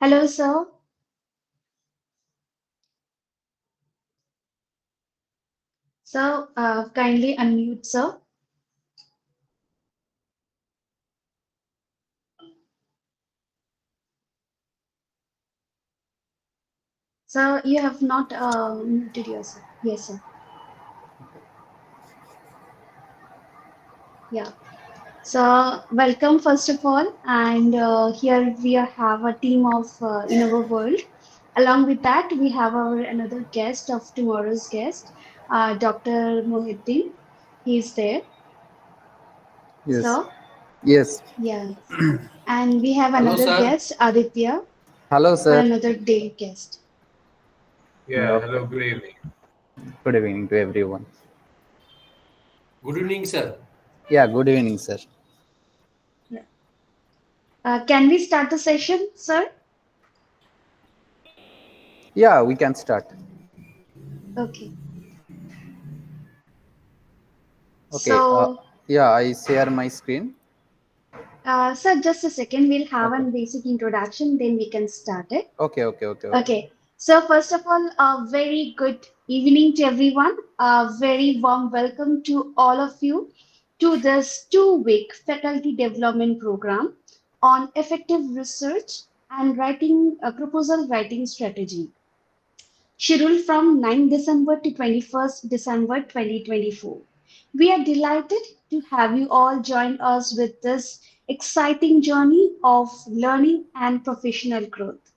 Hello, sir. So, kindly unmute, sir. So, you have not muted yourself. Yes, sir. Yeah. So, welcome first of all. And here we have a team of InnovaWorld. Along with that, we have our another guest of tomorrow's guest, Dr. Mohiddin. He's there. Yes. So, Yes. yeah. And we have Hello, another sir. guest, Aditya, Hello, sir. another day guest. Yeah, Okay. hello, good evening. Good evening to everyone. Good evening, sir. Yeah, good evening, sir. Yeah. Can we start the session, sir? Yeah, we can start. Okay. Okay. So, Yeah, I share my screen. sir, just a second. We'll have a Okay. basic introduction, then we can start it. Okay. Okay. Okay. Okay. Okay. So, first of all, a very good evening to everyone. A very warm welcome to all of you to this 2 week faculty development program on effective research and writing proposal writing strategy, scheduled from 9 December to 21st December 2024. We are delighted to have you all join us with this exciting journey of learning and professional growth.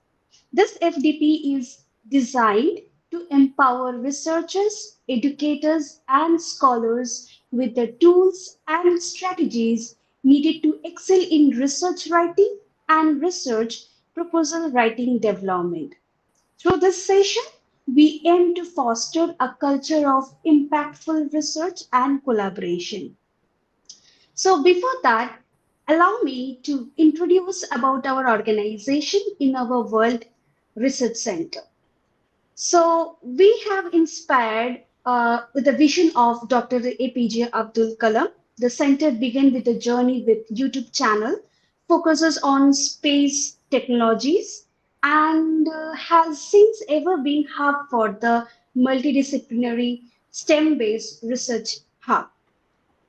This FDP is designed to empower researchers, educators, and scholars with the tools and strategies needed to excel in research writing and research proposal writing development. Through this session, we aim to foster a culture of impactful research and collaboration. So before that, allow me to introduce about our organization in our World Research Center. So we have inspired with the vision of Dr. APJ Abdul Kalam. The center began with a journey with YouTube channel, focuses on space technologies, and has since ever been hub for the multidisciplinary STEM-based research hub.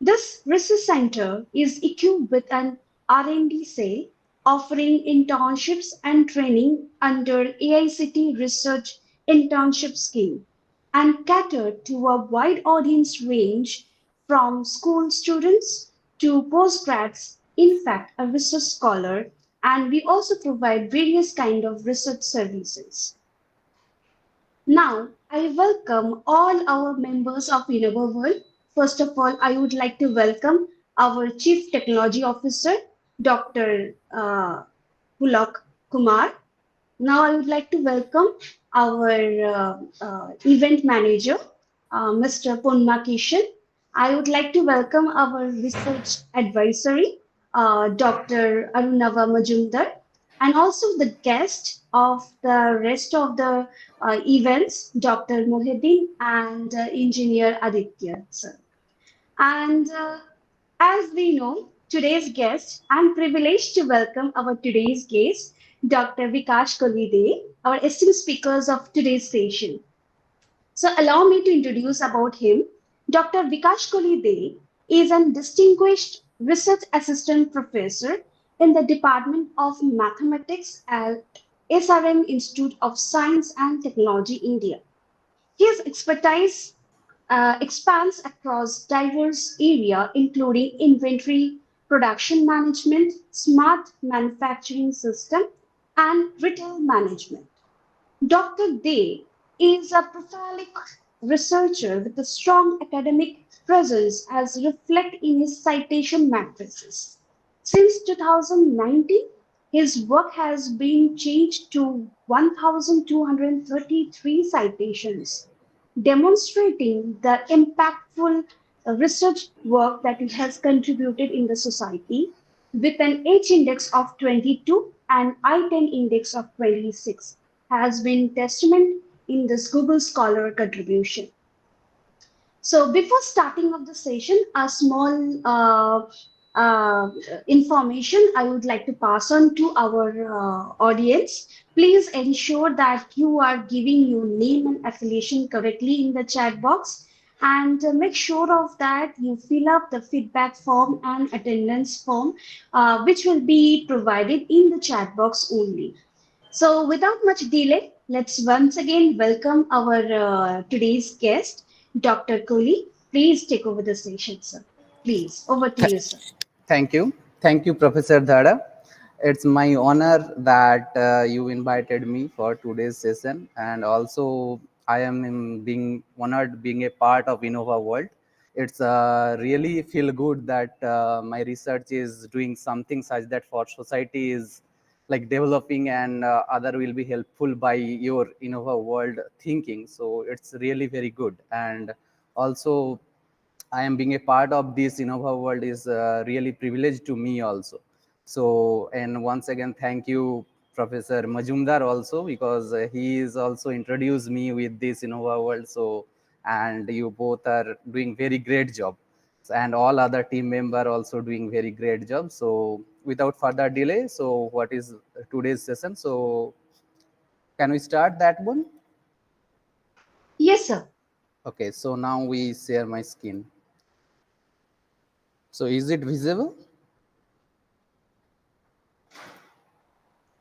This research center is equipped with an R&D cell offering internships and training under AICT Research Internship Scheme and catered to a wide audience range from school students to postgrads, in fact, a research scholar, and we also provide various kind of research services. Now, I welcome all our members of InnovaWorld. First of all, I would like to welcome our Chief Technology Officer, Dr. Pulak Kumar. Now, I would like to welcome our event manager, Mr. Punma Kishan. I would like to welcome our research advisory, Dr. Arunava Majumdar, and also the guest of the rest of the events, Dr. Mohiddin and Engineer Aditya, sir. And as we know, today's guest, I'm privileged to welcome our today's guest, Dr. Bikash Koli Dey, our esteemed speakers of today's session. So allow me to introduce about him. Dr. Bikash Koli Dey is a distinguished research assistant professor in the Department of Mathematics at SRM Institute of Science and Technology, India. His expertise expands across diverse areas, including inventory, production management, smart manufacturing system, and retail management. Dr. Day is a prolific researcher with a strong academic presence as reflected in his citation matrices. Since 2019, his work has been changed to 1,233 citations, demonstrating the impactful research work that it has contributed in the society with an H index of 22 and I-10 index of 26 has been testament in this Google Scholar contribution. So before starting of the session, a small information I would like to pass on to our audience. Please ensure that you are giving your name and affiliation correctly in the chat box, and make sure of that you fill up the feedback form and attendance form, which will be provided in the chat box only. So, without much delay, let's once again welcome our today's guest, Dr. Koli. Please take over the station, sir. Please, over to you, sir. Thank you. Thank you, Professor Dhada. It's my honor that you invited me for today's session, and also I am being honored being a part of InnovaWorld. It's really feel good that my research is doing something such that for society is like developing and other will be helpful by your InnovaWorld thinking. So it's really very good, and also I am being a part of this Innova world is really privileged to me also. So, and once again, thank you, Professor Majumdar also, because he is also introduced me with this Innova world. So, and you both are doing very great job. And all other team member also doing very great job. So without further delay, so what is today's session? So can we start that one? Yes, sir. Okay, so now we share my screen. So is it visible?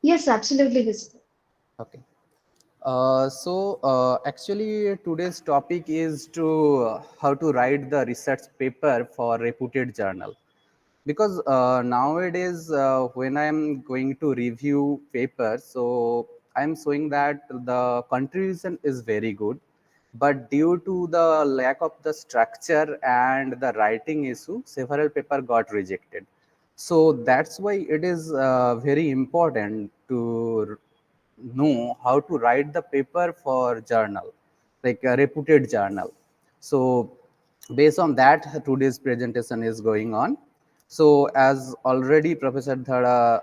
Yes, absolutely visible. Okay. Actually today's topic is to how to write the research paper for reputed journal, because nowadays when I'm going to review papers, so I'm showing that the contribution is very good, but due to the lack of the structure and the writing issue, several paper got rejected. So that's why it is very important to know how to write the paper for journal, like a reputed journal. So based on that, today's presentation is going on. So as already Professor Dhara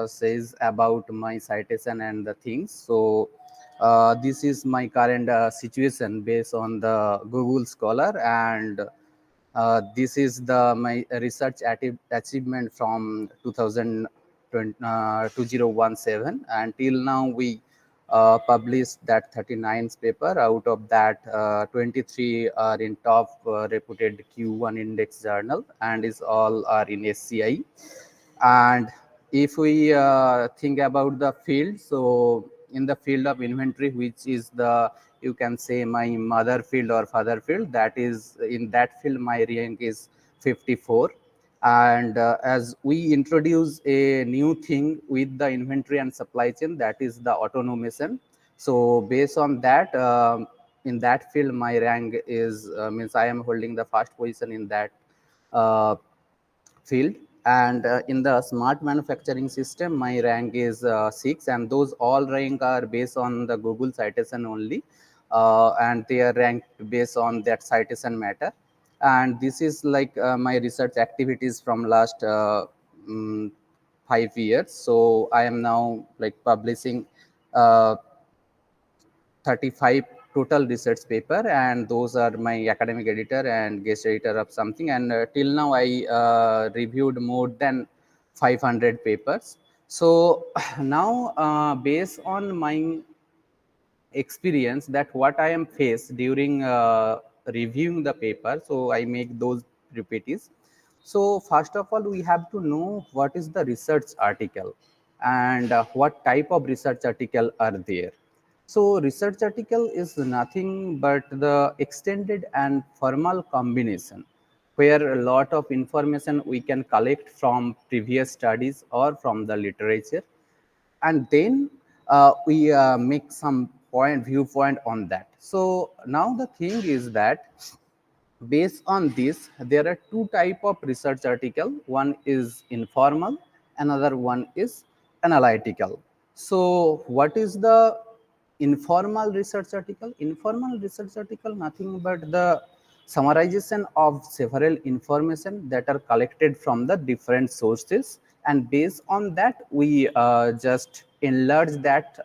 says about my citation and the things, so this is my current situation based on the Google Scholar, and this is the my research achievement from 2017, and till now we published that 39 paper. Out of that, 23 are in top reputed Q1 index journal, and is all are in SCI. And if we think about the field, so in the field of inventory, which is the, you can say, my mother field or father field, that is in that field my rank is 54. And as we introduce a new thing with the inventory and supply chain, that is the automation. So based on that, in that field my rank is means I am holding the first position in that uh, field. And in the smart manufacturing system my rank is 6, and those all rank are based on the Google citation only, and they are ranked based on that citation matter. And this is like my research activities from last mm, 5 years. So I am now like publishing uh, 35 total research paper, and those are my academic editor and guest editor of something. And till now I reviewed more than 500 papers. So now based on my experience, that what I am faced during reviewing the paper, so I make those ppts. So first of all we have to know what is the research article, and what type of research article are there. So research article is nothing but the extended and formal combination where a lot of information we can collect from previous studies or from the literature, and then we make some viewpoint on that. So now the thing is that based on this there are two type of research article. One is informal, another one is analytical. So what is the informal research article? Informal research article nothing but the summarization of several information that are collected from the different sources, and based on that we just enlarge that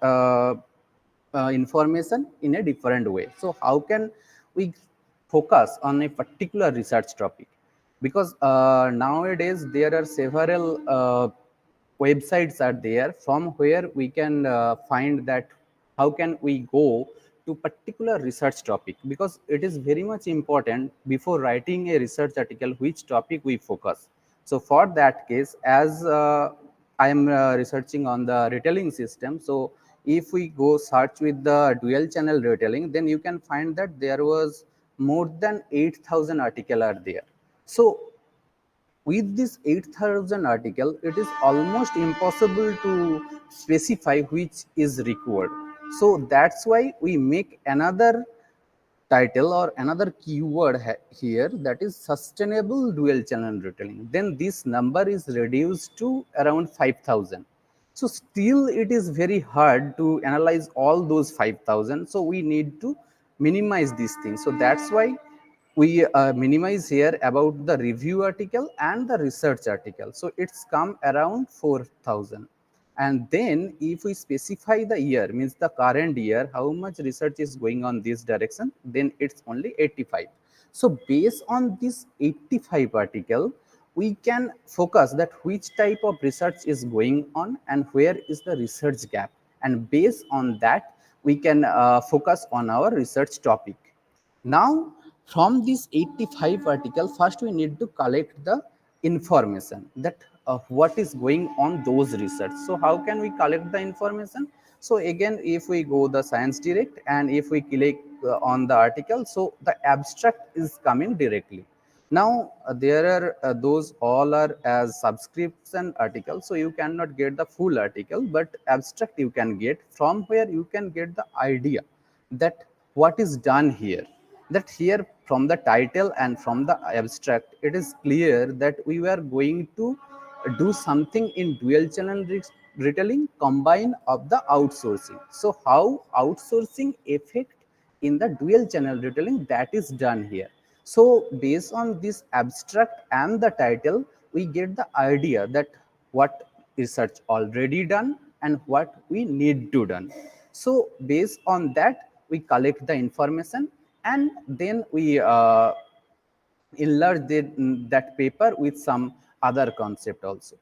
information in a different way. So how can we focus on a particular research topic? because nowadays there are several websites are there from where we can find that how can we go to particular research topic, because it is very much important before writing a research article which topic we focus. So for that case, as I am researching on the retailing system, so if we go search with the dual channel retailing, then you can find that there was more than 8,000 article are there. So with this 8,000 article, it is almost impossible to specify which is required. So that's why we make another title or another keyword here, that is sustainable dual channel retailing. Then this number is reduced to around 5,000. So still it is very hard to analyze all those 5,000. So we need to minimize these things. So that's why we minimize here about the review article and the research article. So it's come around 4,000. And then if we specify the year, means the current year, how much research is going on this direction, then it's only 85. So based on this 85 article, we can focus that which type of research is going on and where is the research gap. And based on that, we can focus on our research topic. Now, from this 85 article, first we need to collect the information that what is going on those research. So how can we collect the information? So again, if we go the science direct and if we click on the article, so the abstract is coming directly. Now there are those all are as subscription articles, so you cannot get the full article, but abstract you can get, from where you can get the idea that what is done here. That here from the title and from the abstract, it is clear that we were going to do something in dual channel retailing combine of the outsourcing. So how outsourcing effect in the dual channel retailing, that is done here. So based on this abstract and the title, we get the idea that what research already done and what we need to done. So based on that, we collect the information and then we enlarge that paper with some other concept also.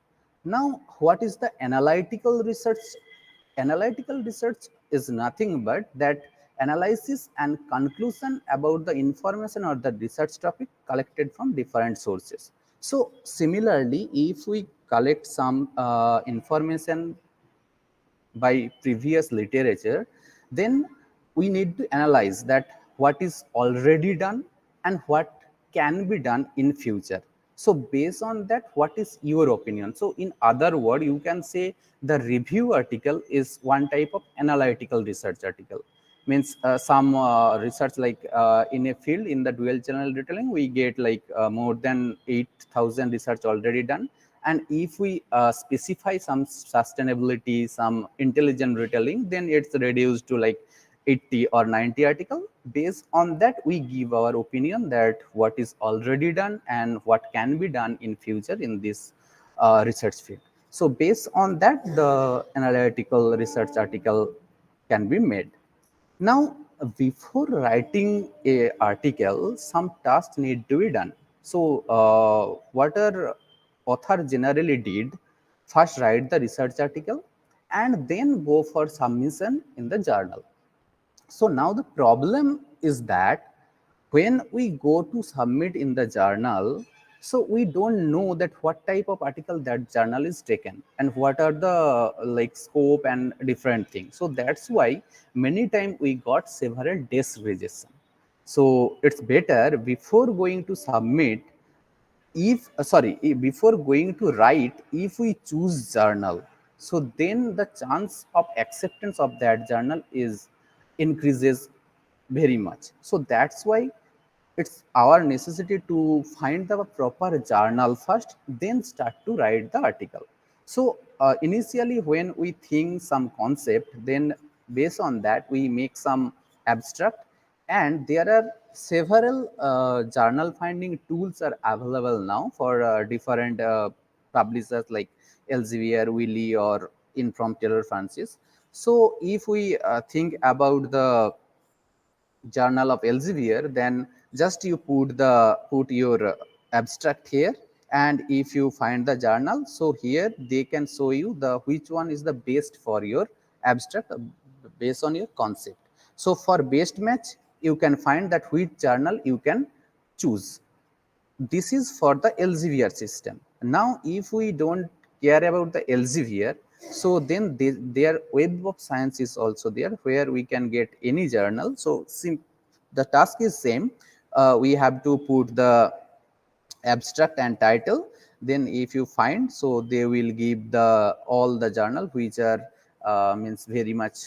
Now, what is the analytical research? Analytical research is nothing but that analysis and conclusion about the information or the research topic collected from different sources. So similarly, if we collect some information by previous literature, then we need to analyze that what is already done and what can be done in future. So based on that, what is your opinion? So in other word, you can say the review article is one type of analytical research article. Means some research like in a field in the dual channel retailing, we get like more than 8,000 research already done. And if we specify some sustainability, some intelligent retailing, then it's reduced to like 80 or 90 article. Based on that, we give our opinion that what is already done and what can be done in future in this research field. So based on that, the analytical research article can be made. Now, before writing a article, some tasks need to be done. So, what our author generally did, first write the research article and then go for submission in the journal. So now the problem is that when we go to submit in the journal, so we don't know that what type of article that journal is taken and what are the like scope and different things. So that's why many times we got several desk rejection. So it's better before going to submit, if before going to write, if we choose journal, so then the chance of acceptance of that journal is increases very much. So that's why it's our necessity to find the proper journal first, then start to write the article. So initially when we think some concept, then based on that we make some abstract, and there are several journal finding tools are available now for different publishers like Elsevier, Wiley, or in from Taylor Francis. So if we think about the journal of Elsevier, then just you put your abstract here, and if you find the journal, so here they can show you the which one is the best for your abstract based on your concept. So for best match, you can find that which journal you can choose. This is for the Elsevier system. Now, if we don't care about the Elsevier, so then their web of science is also there where we can get any journal. So the task is same. We have to put the abstract and title. Then if you find, so they will give the all the journal which are means very much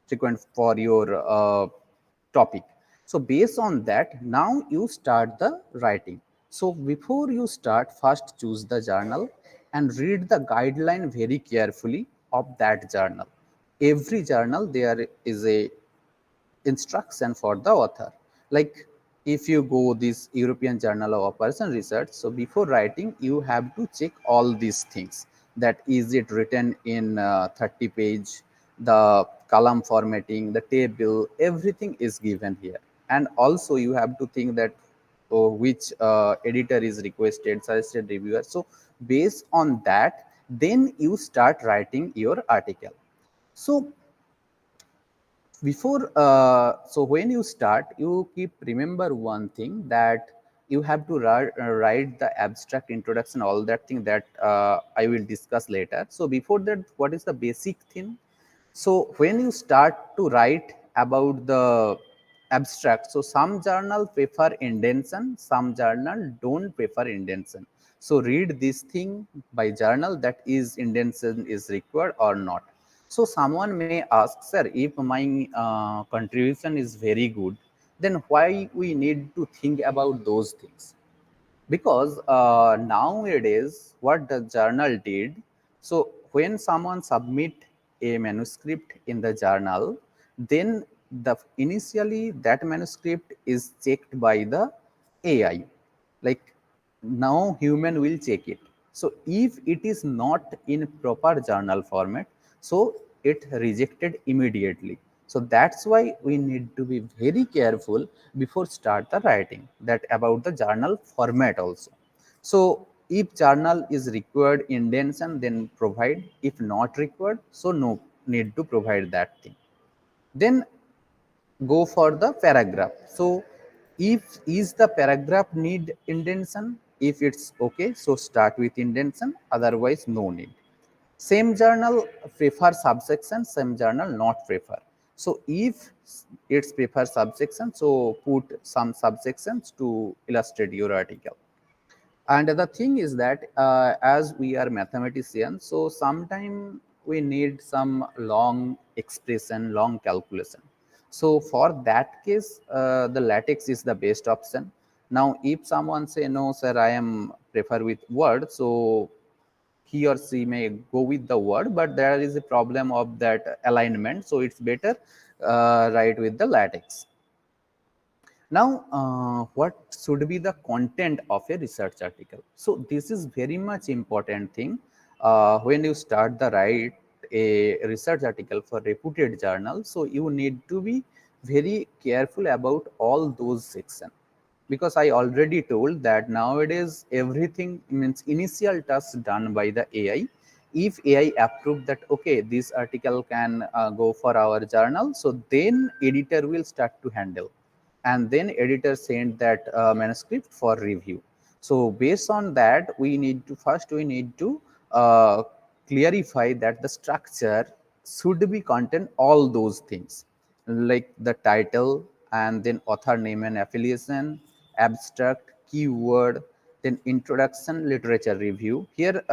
frequent for your topic. So based on that, now you start the writing. So before you start, first choose the journal and read the guideline very carefully of that journal. Every journal there is a instruction for the author. Like if you go this European Journal of Operation Research, so before writing, you have to check all these things. That is it written in 30 page, the column formatting, the table, everything is given here. And also you have to think that which editor is requested, suggested reviewer. So based on that, then you start writing your article. So before so when you start, you keep remember one thing, that you have to write the abstract introduction, all that thing that I will discuss later. So before that, what is the basic thing? So when you start to write about the abstract, so some journal prefer indentation, some journal don't prefer indentation. So read this thing by journal, that is indentation is required or not. So someone may ask, sir, if my contribution is very good, then why we need to think about those things? Because nowadays what the journal did, so when someone submit a manuscript in the journal, then the initially that manuscript is checked by the AI. Like now human will check it. So if it is not in proper journal format, so it rejected immediately. So that's why we need to be very careful before start the writing, that about the journal format also. So if journal is required indentation, then provide. If not required, so no need to provide that thing. Then go for the paragraph. So if is the paragraph need indentation, if it's okay, so start with indentation, otherwise no need. Same journal prefer subsection, same journal not prefer. So if it's prefer subsection, so put some subsections to illustrate your article. And the thing is that as we are mathematicians, so sometime we need some long expression, long calculation. So for that case, the latex is the best option. Now if someone say, no sir, I am prefer with word, so he or she may go with the word, but there is a problem of that alignment, so it's better write with the latex. Now, what should be the content of a research article? So this is very much important thing. When you start the write a research article for reputed journal, so you need to be very careful about all those sections, because I already told that nowadays everything means initial task done by the AI. If AI approve that okay, this article can go for our journal, so then editor will start to handle, and then editor send that manuscript for review. So based on that, we need to uh, clarify that the structure should be contain all those things, like the title, and then author name and affiliation, abstract, keyword, then introduction, literature review. Here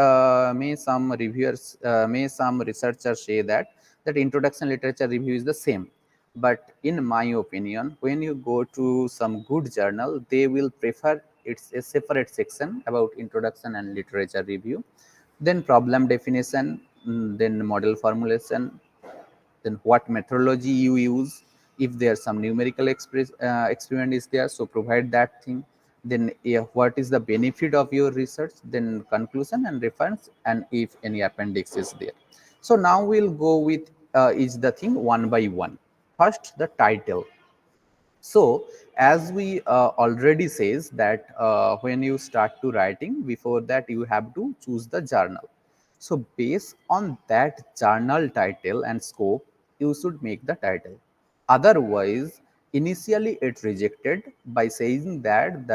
may some researchers say that introduction literature review is the same, but in my opinion, when you go to some good journal, they will prefer it's a separate section about introduction and literature review, then problem definition, then model formulation, then what methodology you use. If there's some numerical experiment is there, so provide that thing. Then what is the benefit of your research, then conclusion and reference, and if any appendix is there. So now we'll go with each the thing one by one. First, the title. So as we already says that when you start to writing, before that you have to choose the journal. So based on that journal title and scope, you should make the title. Otherwise, initially it rejected by saying that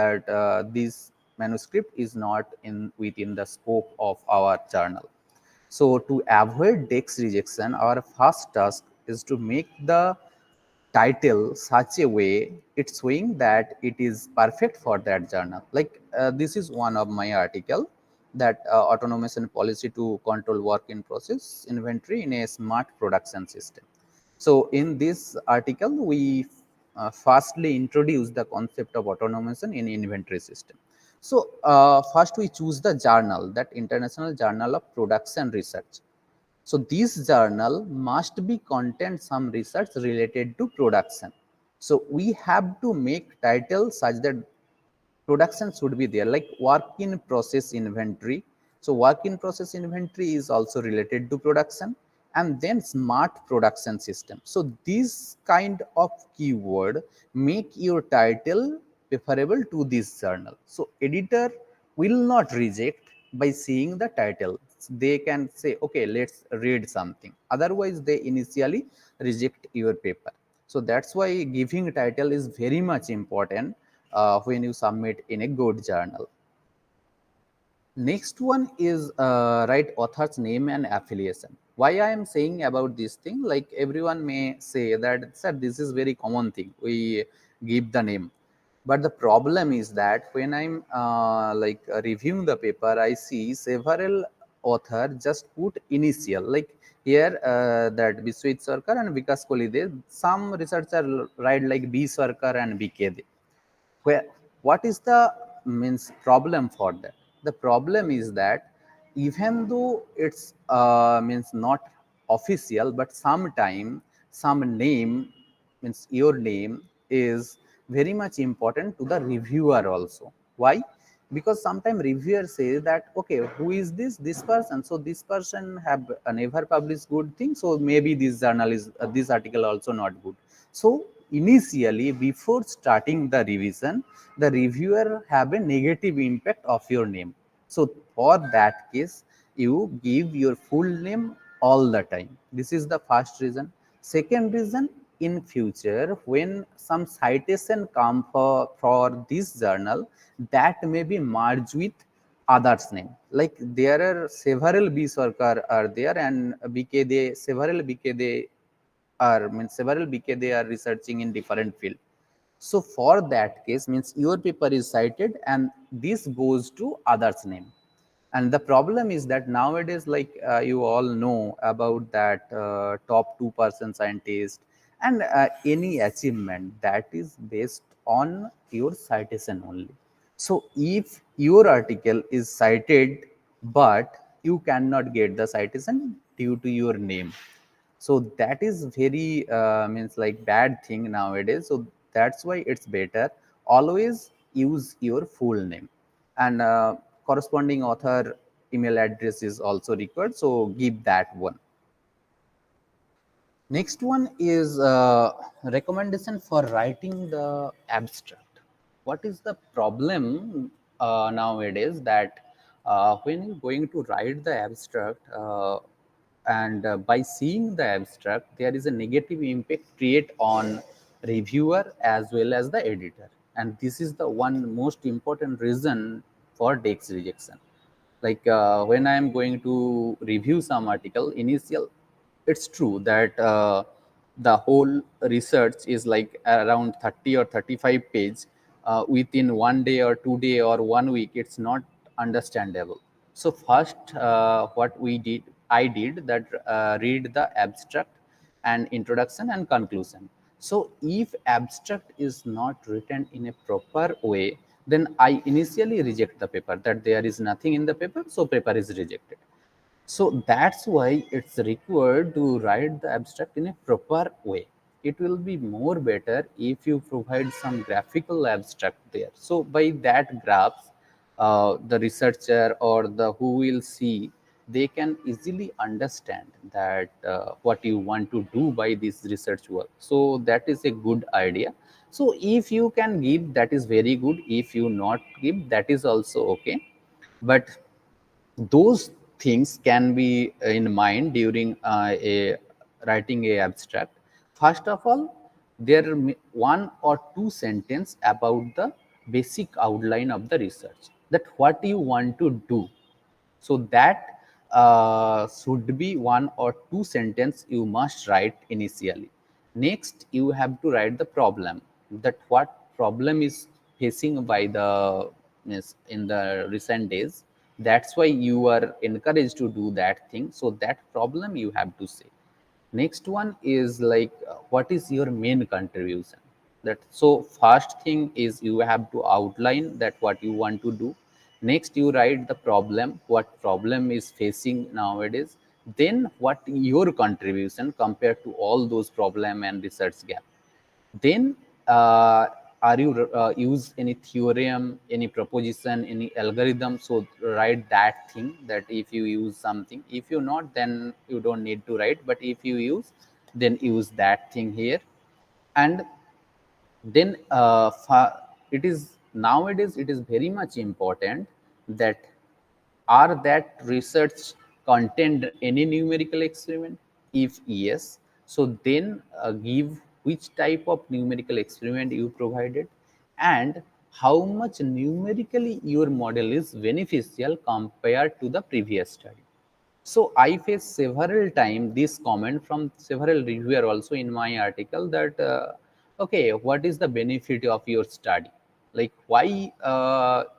this manuscript is not in within the scope of our journal. So to avoid text rejection, our first task is to make the title such a way it's showing that it is perfect for that journal. Like this is one of my article that automation policy to control work in process inventory in a smart production system. So in this article we firstly introduce the concept of automation in inventory system. So first we choose the journal, that International Journal of Production Research. So this journal must be contain some research related to production. So we have to make title such that production should be there, like work in process inventory. So work in process inventory is also related to production, and then smart production system. So this kind of keyword make your title preferable to this journal. So editor will not reject by seeing the title. They can say, okay, let's read something. Otherwise they initially reject your paper. So that's why giving title is very much important when you submit in a good journal. Next one is write author's name and affiliation. Why I am saying about this thing, like everyone may say that, sir, this is very common thing. We give the name. But the problem is that when I'm reviewing the paper, I see several author just put initial, like here that Biswit Sarkar and Bikas Koli Dey. Some researcher write like B Sarkar and BK. Where what is the means problem for that? The problem is that even though it's means not official, but sometime some name means your name is very much important to the reviewer also. Why? Because sometimes reviewer says that, okay, who is this person? So this person have never published good thing, so maybe this journal is this article also not good. So initially before starting the revision, the reviewer have a negative impact of your name. So for that case, you give your full name all the time. This is the first reason. Second reason, in future when some citation come for this journal, that may be merged with others name. Like there are several B Sarkar are there, and BK several BK are means several BK they are researching in different field. So for that case means your paper is cited and this goes to others name. And the problem is that nowadays, like you all know about that top 2% scientist and any achievement that is based on your citation only. So if your article is cited but you cannot get the citation due to your name, so that is very means like bad thing nowadays. So that's why it's better always use your full name, and corresponding author email address is also required, so give that one. Next one is recommendation for writing the abstract. What is the problem nowadays that when you're going to write the abstract, and by seeing the abstract, there is a negative impact create on reviewer as well as the editor. And this is the one most important reason for text rejection. Like when I am going to review some article initial, it's true that the whole research is like around 30 or 35 page. Within 1 day or 2 day or 1 week, it's not understandable. So first what we did, I did that, read the abstract and introduction and conclusion. So if abstract is not written in a proper way, then I initially reject the paper, that there is nothing in the paper, so paper is rejected. So that's why it's required to write the abstract in a proper way. It will be more better if you provide some graphical abstract there. So by that graphs, the researcher or the who will see, they can easily understand that what you want to do by this research work. So that is a good idea. So if you can give, that is very good. If you not give, that is also okay. But those things can be in mind during a writing a abstract. First of all, there one or two sentence about the basic outline of the research, that what you want to do. So that should be one or two sentence you must write initially. Next, you have to write the problem, that what problem is facing by the in the recent days. That's why you are encouraged to do that thing. So that problem you have to say. Next one is like what is your main contribution. That so first thing is you have to outline that what you want to do. Next you write the problem, what problem is facing nowadays. Then what your contribution compared to all those problem and research gap. Then are you use any theorem, any proposition, any algorithm. So write that thing, that if you use something. If you not, then you don't need to write. But if you use, then use that thing here. And then it is nowadays it is very much important that are that research contained any numerical experiment? If yes, so then give which type of numerical experiment you provided, and how much numerically your model is beneficial compared to the previous study. So I faced several times this comment from several reviewer also in my article, that okay, what is the benefit of your study? Like why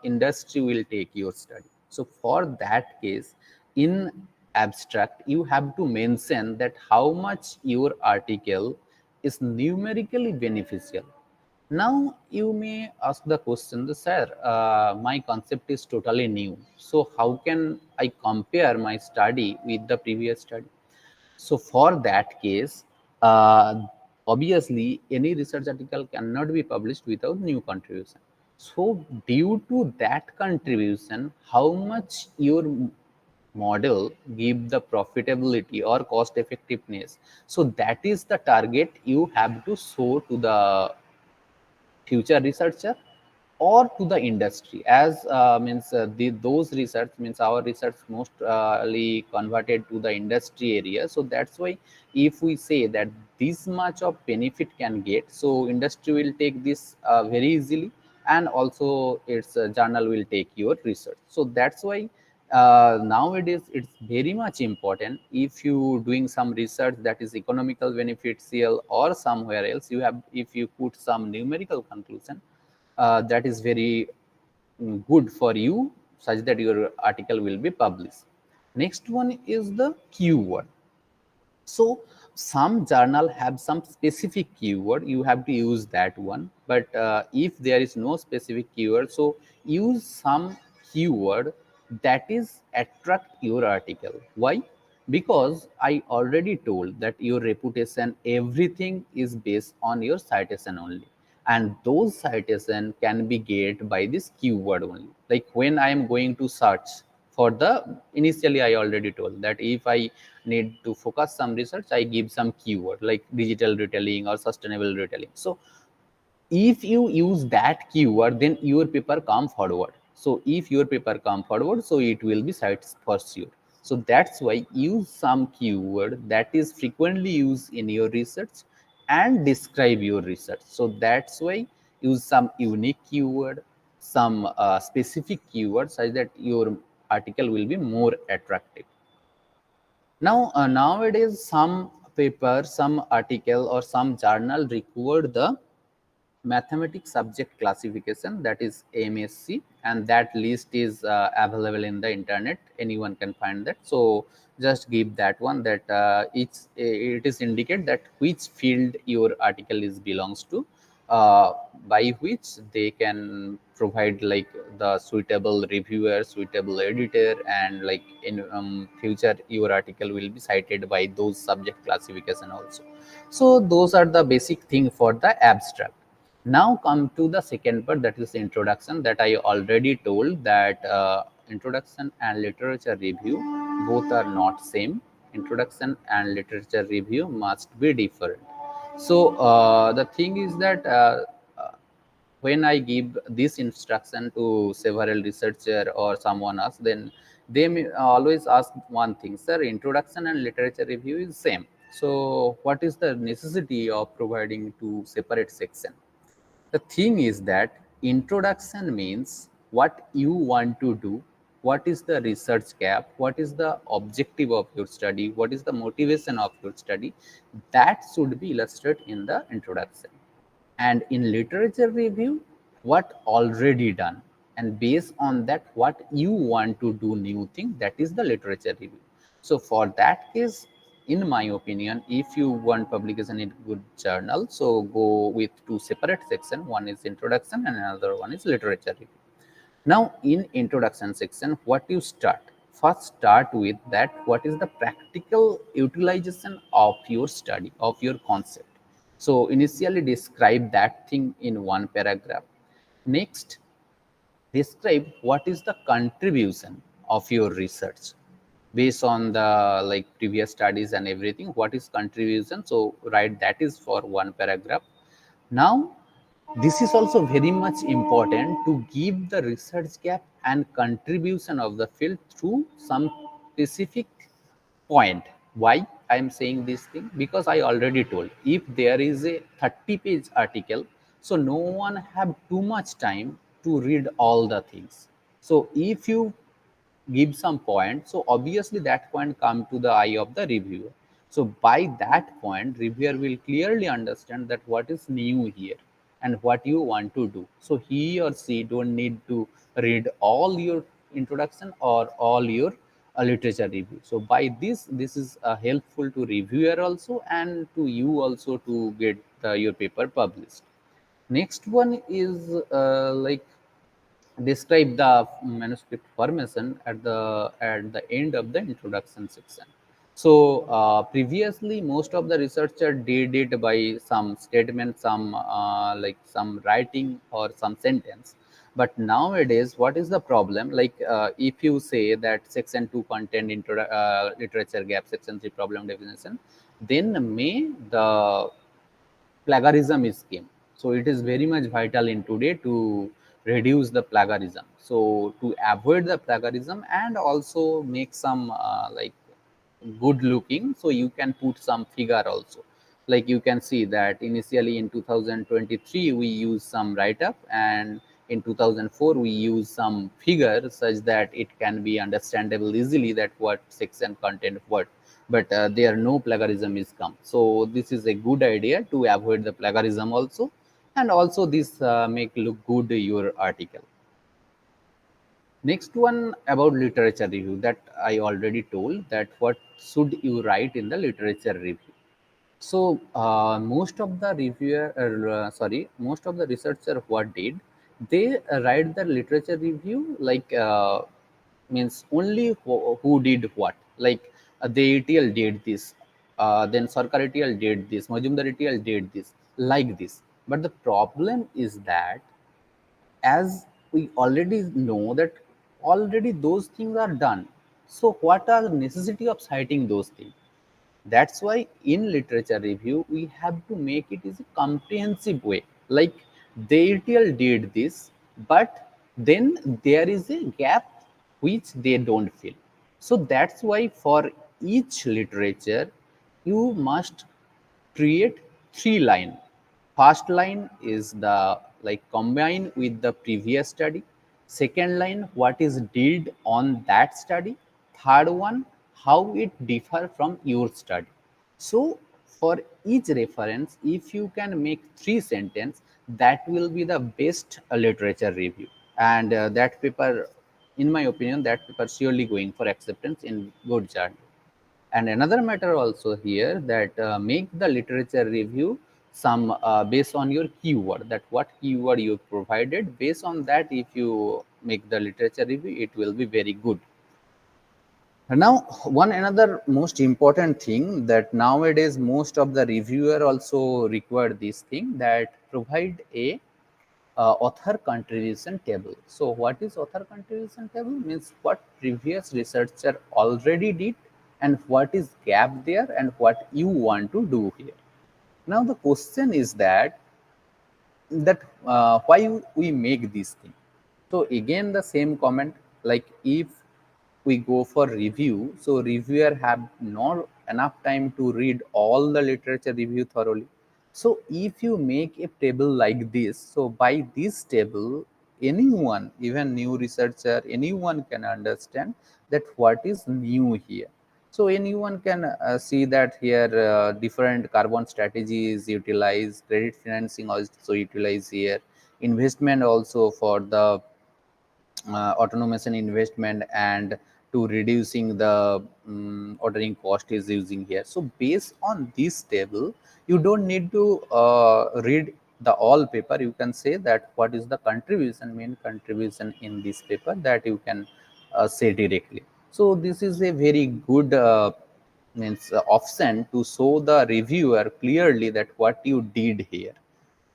industry will take your study? So for that case, in abstract, you have to mention that how much your article is numerically beneficial. Now you may ask the question, sir, my concept is totally new. So how can I compare my study with the previous study? So for that case, uh, obviously any research article cannot be published without new contribution. So due to that contribution, how much your model give the profitability or cost effectiveness. So that is the target you have to show to the future researcher or to the industry, as means those research means our research mostly converted to the industry area. So that's why if we say that this much of benefit can get, so industry will take this very easily, and also its journal will take your research. So that's why nowadays it's very much important, if you doing some research that is economical beneficial or somewhere else, you have, if you put some numerical conclusion, that is very good for you, such that your article will be published. Next one is the keyword. So some journal have some specific keyword, you have to use that one. But if there is no specific keyword, so use some keyword that is attract your article. Why? Because I already told that your reputation, everything is based on your citation only, and those citation can be get by this keyword only. Like when I am going to search for the, initially I already told that if I need to focus some research, I give some keyword like digital retailing or sustainable retailing. So if you use that keyword, then your paper come forward. So if your paper come forward, so it will be cited for sure. So that's why use some keyword that is frequently used in your research and describe your research. So that's why use some unique keyword, some specific keyword, such that your article will be more attractive. Now, nowadays, some paper, some article, or some journal require the mathematics subject classification, that is MSc, and that list is available in the internet. Anyone can find that. So just give that one, that it is indicate that which field your article is belongs to, uh, by which they can provide like the suitable reviewer, suitable editor, and like in future your article will be cited by those subject classification also. So those are the basic thing for the abstract. Now come to the second part, that is introduction, that I already told that introduction and literature review both are not same. Introduction and literature review must be different. So the thing is that when I give this instruction to several researcher or someone else, then they may always ask one thing, sir, introduction and literature review is same. So what is the necessity of providing two separate section? The thing is that introduction means what you want to do, what is the research gap, what is the objective of your study, what is the motivation of your study, that should be illustrated in the introduction. And in literature review, what already done, and based on that what you want to do new thing, that is the literature review. So for that case, in my opinion, if you want publication in good journal, so go with two separate section, one is introduction and another one is literature review. Now in introduction section, what you start, first start with that what is the practical utilization of your study, of your concept. So initially describe that thing in one paragraph. Next, describe what is the contribution of your research based on the like previous studies and everything. What is contribution? So write that is for one paragraph. Now this is also very much important to give the research gap and contribution of the field through some specific point. Why I am saying this thing? Because I already told, if there is a 30-page article, so no one have too much time to read all the things. So if you give some point, so obviously that point come to the eye of the reviewer. So by that point, reviewer will clearly understand that what is new here and what you want to do. So he or she don't need to read all your introduction or all your literature review. So by this is helpful to reviewer also and to you also to get your paper published. Next one is like describe the manuscript formation at the end of the introduction section. So previously, most of the researcher did it by some statement, some like some writing or some sentence. But nowadays, what is the problem? Like if you say that section 2 content literature gap, section 3 problem definition, then may the plagiarism is scheme. So it is very much vital in today to reduce the plagiarism. So to avoid the plagiarism and also make some like good looking, so you can put some figure also. Like you can see that initially in 2023 we use some write up, and in 2004 we use some figure such that it can be understandable easily that what section content what. But there no plagiarism is come. So this is a good idea to avoid the plagiarism also, and also this make look good your article. Next one about literature review, that I already told that what should you write in the literature review. So most of the reviewer, most of the researcher what did, they write the literature review like means only who did what. Like the ATL did this, then Sarkar ATL did this, Majumdar ATL did this, like this. But the problem is that as we already know that already those things are done. So what are the necessity of citing those things? That's why in literature review we have to make it is a comprehensive way. Like they did this, but then there is a gap which they don't fill. So that's why for each literature you must create three line. First line is the like combine with the previous study. Second line, what is did on that study. Third one, how it differ from your study. So for each reference, if you can make three sentence, that will be the best literature review. And that paper, in my opinion, that paper surely going for acceptance in good journal. And another matter also here that make the literature review some based on your keyword, that what keyword you provided. Based on that, if you make the literature review, it will be very good. And now one another most important thing that nowadays most of the reviewer also require this thing, that provide a author contribution table. So what is author contribution table? Means what previous researcher already did and what is gap there and what you want to do here. Now the question is that that why we make this thing. So again, the same comment, like if we go for review, so reviewer have not enough time to read all the literature review thoroughly. So if you make a table like this, so by this table, anyone, even new researcher, anyone can understand that what is new here. So anyone can see that here different carbon strategies utilized, credit financing also utilized here, investment also for the automation investment and to reducing the ordering cost is using here. So based on this table, you don't need to read the all paper. You can say that what is the contribution, main contribution in this paper, that you can say directly. So this is a very good means option to show the reviewer clearly that what you did here.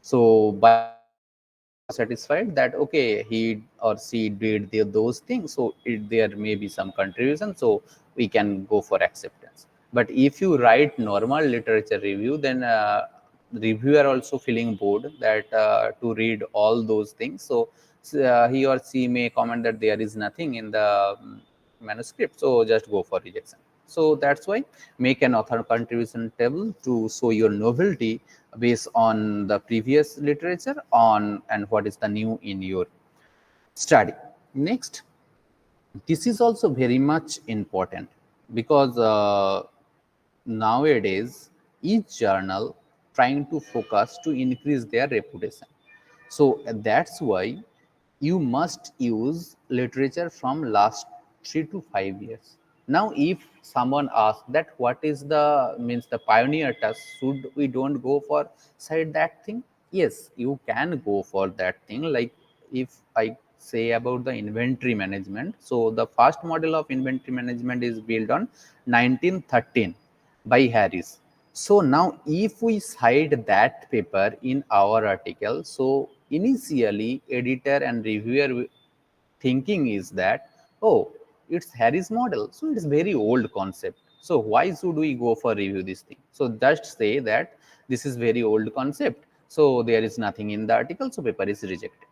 So by that he is also satisfied that okay, he or she did those things, so there may be some contribution, so we can go for acceptance. But if you write normal literature review, then reviewer also feeling bored that to read all those things, so he or she may comment that there is nothing in the manuscript, so just go for rejection. So that's why make an author contribution table to show your novelty based on the previous literature on and what is the new in your study. Next, this is also very much important because nowadays each journal trying to focus to increase their reputation. So that's why you must use literature from last 3 to 5 years. Now if someone asks that what is the means the pioneer task, should we don't go for side that thing? Yes, you can go for that thing. Like if I say about the inventory management, so the first model of inventory management is built on 1913 by Harris. So now if we cite that paper in our article, so initially editor and reviewer thinking is that, oh, it's Harris model, so it's very old concept. So why should we go for review this thing? So just say that this is very old concept. So there is nothing in the article, so paper is rejected.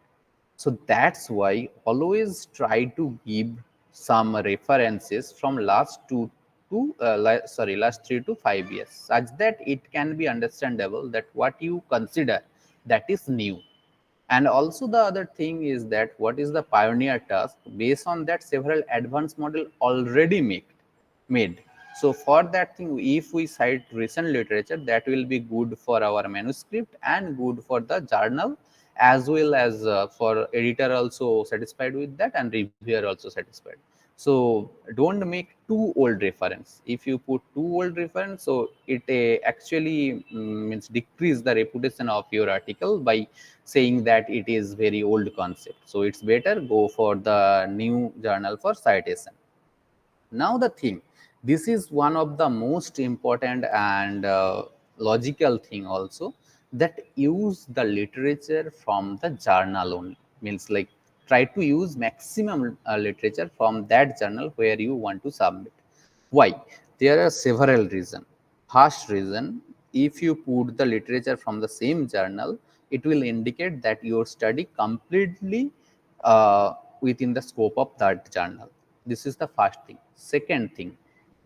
So that's why always try to give some references from last last 3 to 5 years, such that it can be understandable that what you consider that is new. And also the other thing is that what is the pioneer task, based on that several advanced model already made. So for that thing, if we cite recent literature, that will be good for our manuscript and good for the journal, as well as for editor also satisfied with that and reviewer also satisfied. So don't make too old reference. If you put too old reference, so it actually means decrease the reputation of your article by saying that it is very old concept. So it's better go for the new journal for citation. Now the thing, this is one of the most important and logical thing also, that use the literature from the journal only, means like try to use maximum literature from that journal where you want to submit. Why? There are several reasons. First reason, if you put the literature from the same journal, it will indicate that your study completely within the scope of that journal. This is the first thing. Second thing,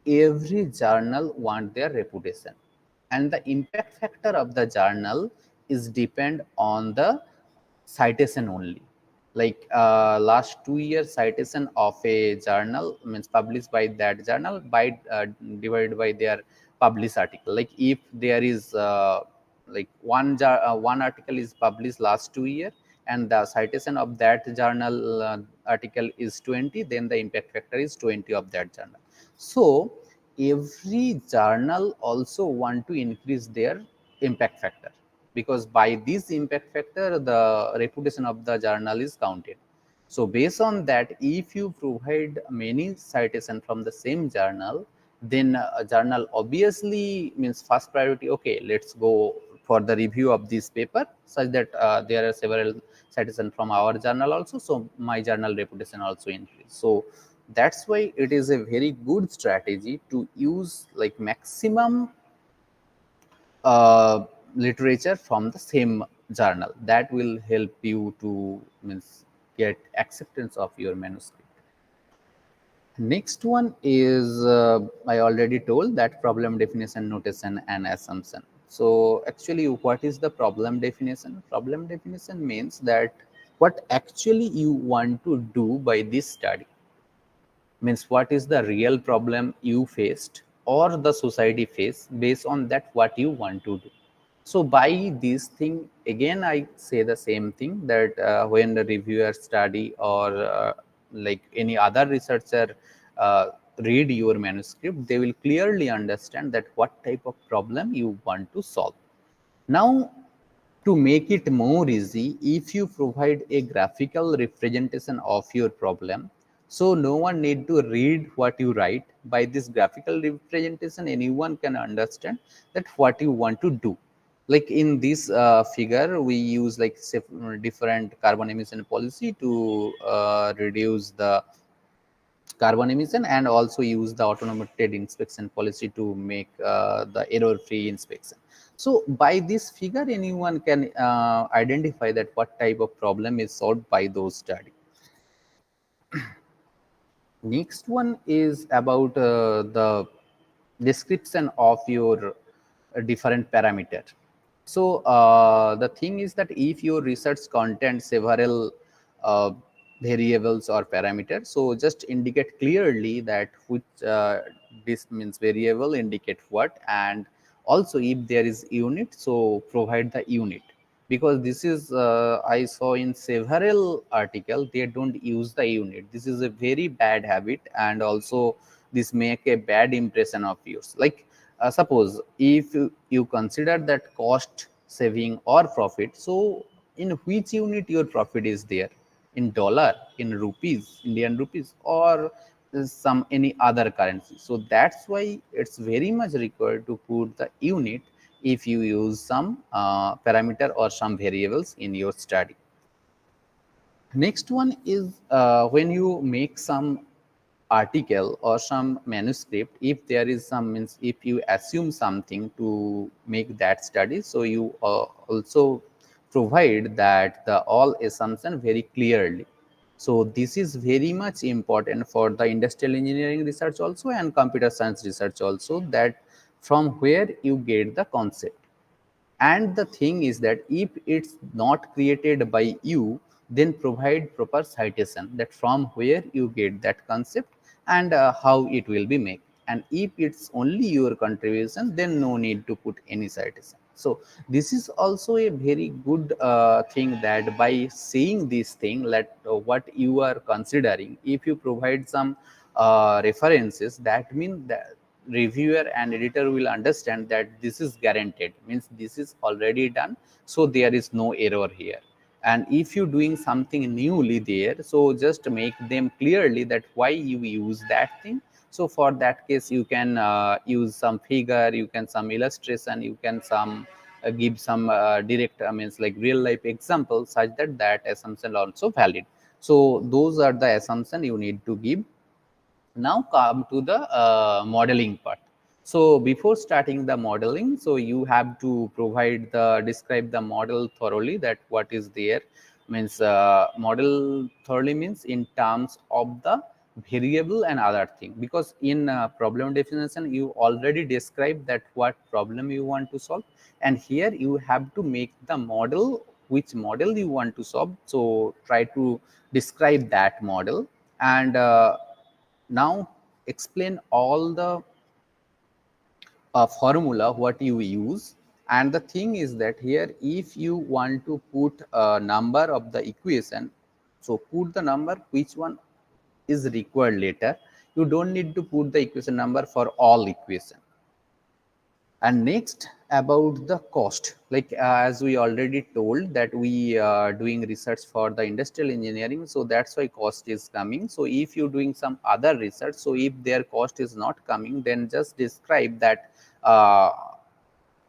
every journal want their reputation, and the impact factor of the journal is depend on the citation only. Like last 2 years citation of a journal means published by that journal by divided by their published article. Like if there is like one article is published last 2 year and the citation of that journal article is 20, then the impact factor is 20 of that journal. So every journal also want to increase their impact factor, because by this impact factor the reputation of the journal is counted. So based on that, if you provide many citation from the same journal, then a journal obviously means first priority, okay, let's go for the review of this paper, such that there are several citation from our journal also, so my journal reputation also increase. So that's why it is a very good strategy to use like maximum literature from the same journal. That will help you to means get acceptance of your manuscript. Next one is I already told that problem definition, notation, and assumption. So actually, what is the problem definition? Problem definition means that what actually you want to do by this study, means what is the real problem you faced or the society face, based on that what you want to do. So by this thing, again I say the same thing, that when the reviewer study or like any other researcher uh, read your manuscript, they will clearly understand that what type of problem you want to solve. Now, to make it more easy, if you provide a graphical representation of your problem, so no one need to read what you write. By this graphical representation, anyone can understand that what you want to do. Like in this figure, we use like different carbon emission policy to reduce the carbon emission, and also use the automated inspection policy to make the error free inspection. So by this figure, anyone can identify that what type of problem is solved by those study. Next one is about the description of your different parameter. So the thing is that if your research contains several uh, variables or parameters, so just indicate clearly that which this means variable indicate what, and also if there is unit, so provide the unit. Because this is I saw in several article they don't use the unit. This is a very bad habit, and also this make a bad impression of yours. Like suppose if you consider that cost saving or profit, so in which unit your profit is there, in dollar, in rupees, Indian rupees, or some any other currency. So that's why it's very much required to put the unit if you use some parameter or some variables in your study. Next one is when you make some article or some manuscript, if there is some means if you assume something to make that study, so you also provide that the all assumption very clearly. So this is very much important for the industrial engineering research also and computer science research also, that from where you get the concept. And the thing is that if it's not created by you, then provide proper citation, that from where you get that concept and how it will be made. And if it's only your contribution, then no need to put any citation. So this is also a very good thing, that by saying this thing, that what you are considering, if you provide some references, that means that reviewer and editor will understand that this is guaranteed, means this is already done, so there is no error here. And if you doing something newly there, so just make them clearly that why you use that thing. So for that case, you can use some figure, you can some illustration, you can some give some direct means like real life example, such that that assumption also valid. So those are the assumption you need to give. Now come to the modeling part. So before starting the modeling, so you have to provide the describe the model thoroughly, that what is there, means model thoroughly means in terms of the variable and other thing. Because in problem definition you already described that what problem you want to solve, and here you have to make the model, which model you want to solve. So try to describe that model, and now explain all the formula what you use. And the thing is that here, if you want to put a number of the equation, so put the number which one is required later. You don't need to put the equation number for all equation. And next, about the cost, like as we already told that we are doing research for the industrial engineering, so that's why cost is coming. So if you're doing some other research, so if their cost is not coming, then just describe that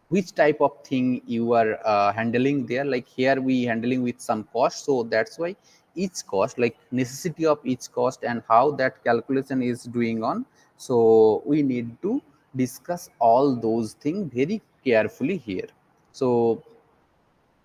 which type of thing you are handling there. Like here we handling with some cost, so that's why each cost, like necessity of each cost and how that calculation is doing on. So we need to discuss all those things very carefully here. So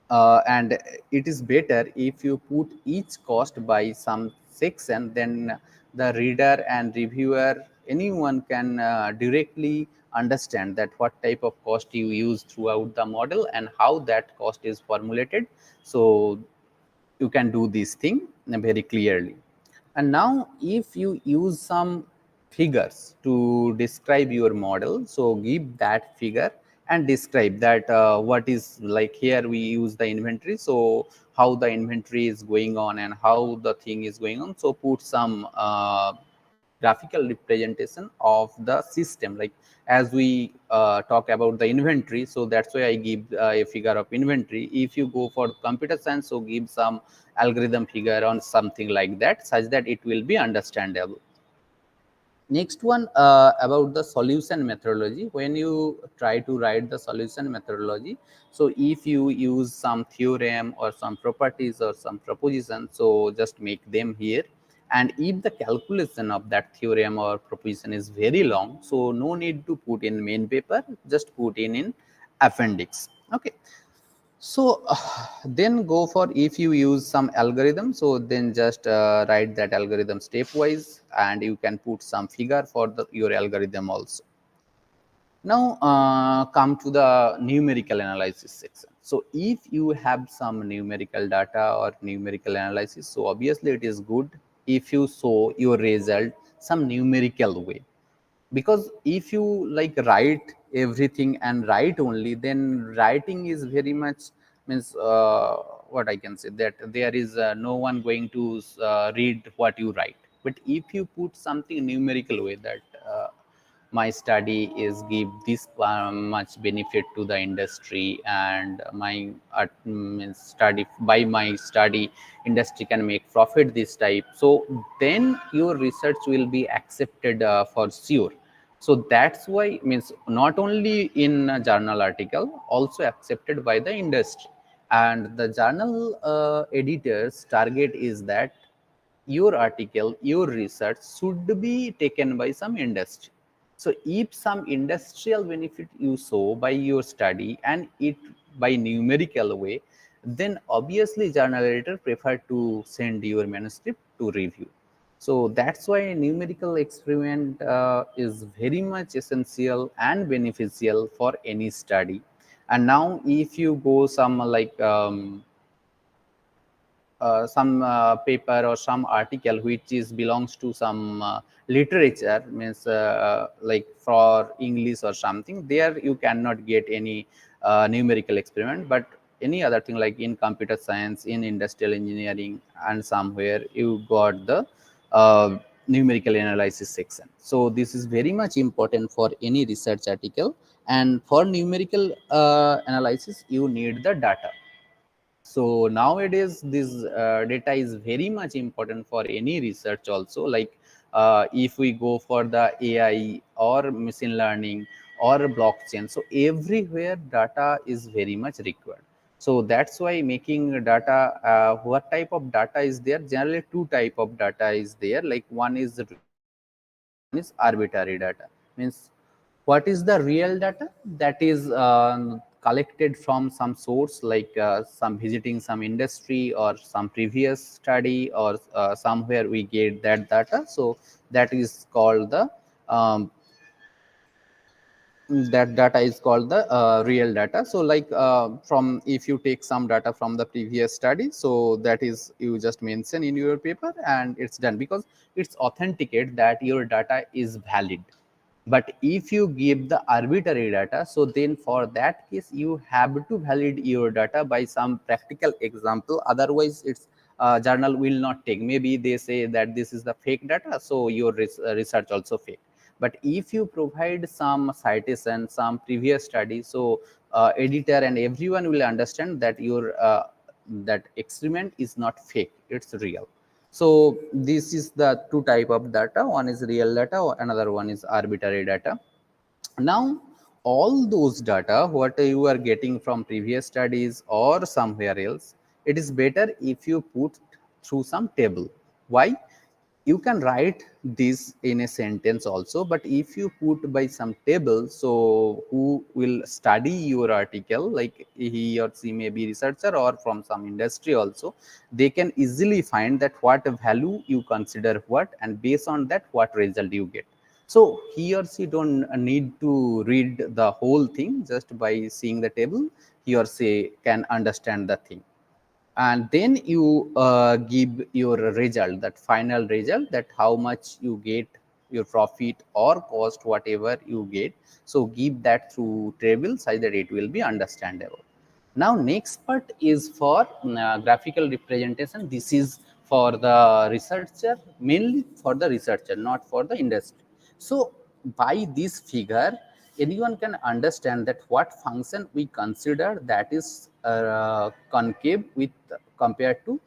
and it is better if you put each cost by some section, then the reader and reviewer, anyone can directly understand that what type of cost you use throughout the model and how that cost is formulated. So you can do this thing very clearly. And now if you use some figures to describe your model, so give that figure and describe that what is, like here we use the inventory, so how the inventory is going on and how the thing is going on. So put some graphical representation of the system, like as we talk about the inventory, so that's why I give a figure of inventory. If you go for computer science, so give some algorithm figure on something like that, such that it will be understandable. Next one, about the solution methodology. When you try to write the solution methodology, so if you use some theorem or some properties or some proposition, so just make them here. And if the calculation of that theorem or proposition is very long, so no need to put in main paper, just put in appendix. Okay. So then go for, if you use some algorithm, so then just write that algorithm stepwise, and you can put some figure for your algorithm also. Now come to the numerical analysis section. So if you have some numerical data or numerical analysis, so obviously it is good if you show your result some numerical way, because if you like write everything and write only, then writing is very much means what I can say, that there is no one going to read what you write. But if you put something numerical way, that my study is give this much benefit to the industry, and my means study, by my study industry can make profit this type, so then your research will be accepted for sure. So that's why, means not only in a journal article, also accepted by the industry. And the journal editors target is that your article, your research should be taken by some industry. So if some industrial benefit you saw by your study and it by numerical way, then obviously journal editor prefer to send your manuscript to review. So that's why numerical experiment is very much essential and beneficial for any study. And now if you go some like some paper or some article which is belongs to some literature, means like for English or something, there you cannot get any numerical experiment. But any other thing like in computer science, in industrial engineering, and somewhere you got the uh, numerical analysis section. So this is very much important for any research article. And for numerical analysis, you need the data. So nowadays this data is very much important for any research also, like if we go for the AI or machine learning or blockchain, so everywhere data is very much required. So that's why making data, what type of data is there, generally two type of data is there, like one is real data and one is arbitrary data. Means what is the real data? That is collected from some source, like some visiting some industry or some previous study, or somewhere we get that data. So that is called the that data is called the real data. So like from, if you take some data from the previous study, so that is you just mention in your paper and it's done, because it's authenticate that your data is valid. But if you give the arbitrary data, so then for that case you have to validate your data by some practical example, otherwise it's journal will not take. Maybe they say that this is the fake data, so your research also fake. But if you provide some citation, some previous study, so editor and everyone will understand that your that experiment is not fake, it's real. So this is the two type of data. One is real data, another one is arbitrary data. Now all those data what you are getting from previous studies or somewhere else, it is better if you put through some table. Why? you can write this in a sentence also, but if you put by some table, so who will study your article, like he or she may be researcher or from some industry also, they can easily find that what value you consider what, and based on that what result you get. So he or she don't need to read the whole thing. Just by seeing the table, he or she can understand the thing, and then you give your result, that final result, that how much you get, your profit or cost, whatever you get. So give that through table so that it will be understandable. Now next part is for graphical representation. This is for the researcher, mainly for the researcher, not for the industry. So by this figure, anyone can understand that what function we consider that is concave with compared to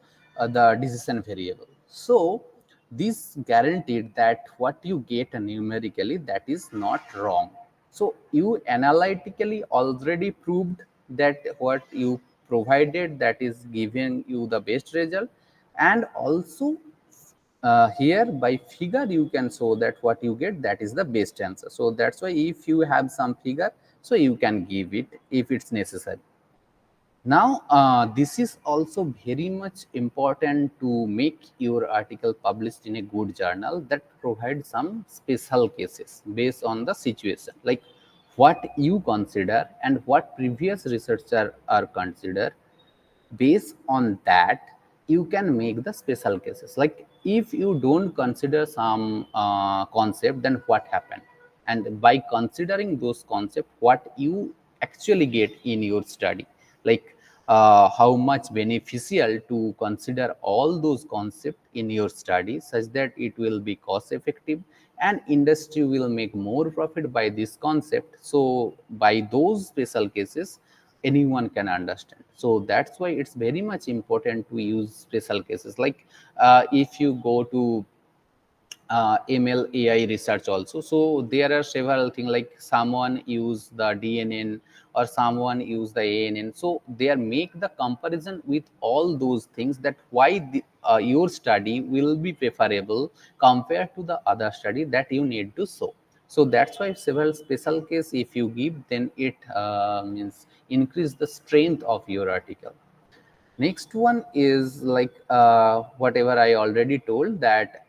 the decision variable. So this guaranteed that what you get numerically, that is not wrong. So you analytically already proved that what you provided, that is giving you the best result, and also here by figure you can show that what you get, that is the best answer. So that's why if you have some figure, so you can give it if it's necessary. Now, this is also very much important to make your article published in a good journal that provides some special cases based on the situation, like what you consider and what previous researcher are consider. Based on that, you can make the special cases. Like if you don't consider some concept, then what happened, and by considering those concepts, what you actually get in your study, like how much beneficial to consider all those concepts in your study, such that it will be cost effective and industry will make more profit by this concept. So by those special cases, anyone can understand. So that's why it's very much important to use special cases. Like if you go to ML AI research also. So there are several things, like someone use the DNN or someone use the ANN. So they are make the comparison with all those things, that why your study will be preferable compared to the other study that you need to show. So that's why several special case if you give, then it means increase the strength of your article. Next one is like whatever I already told, that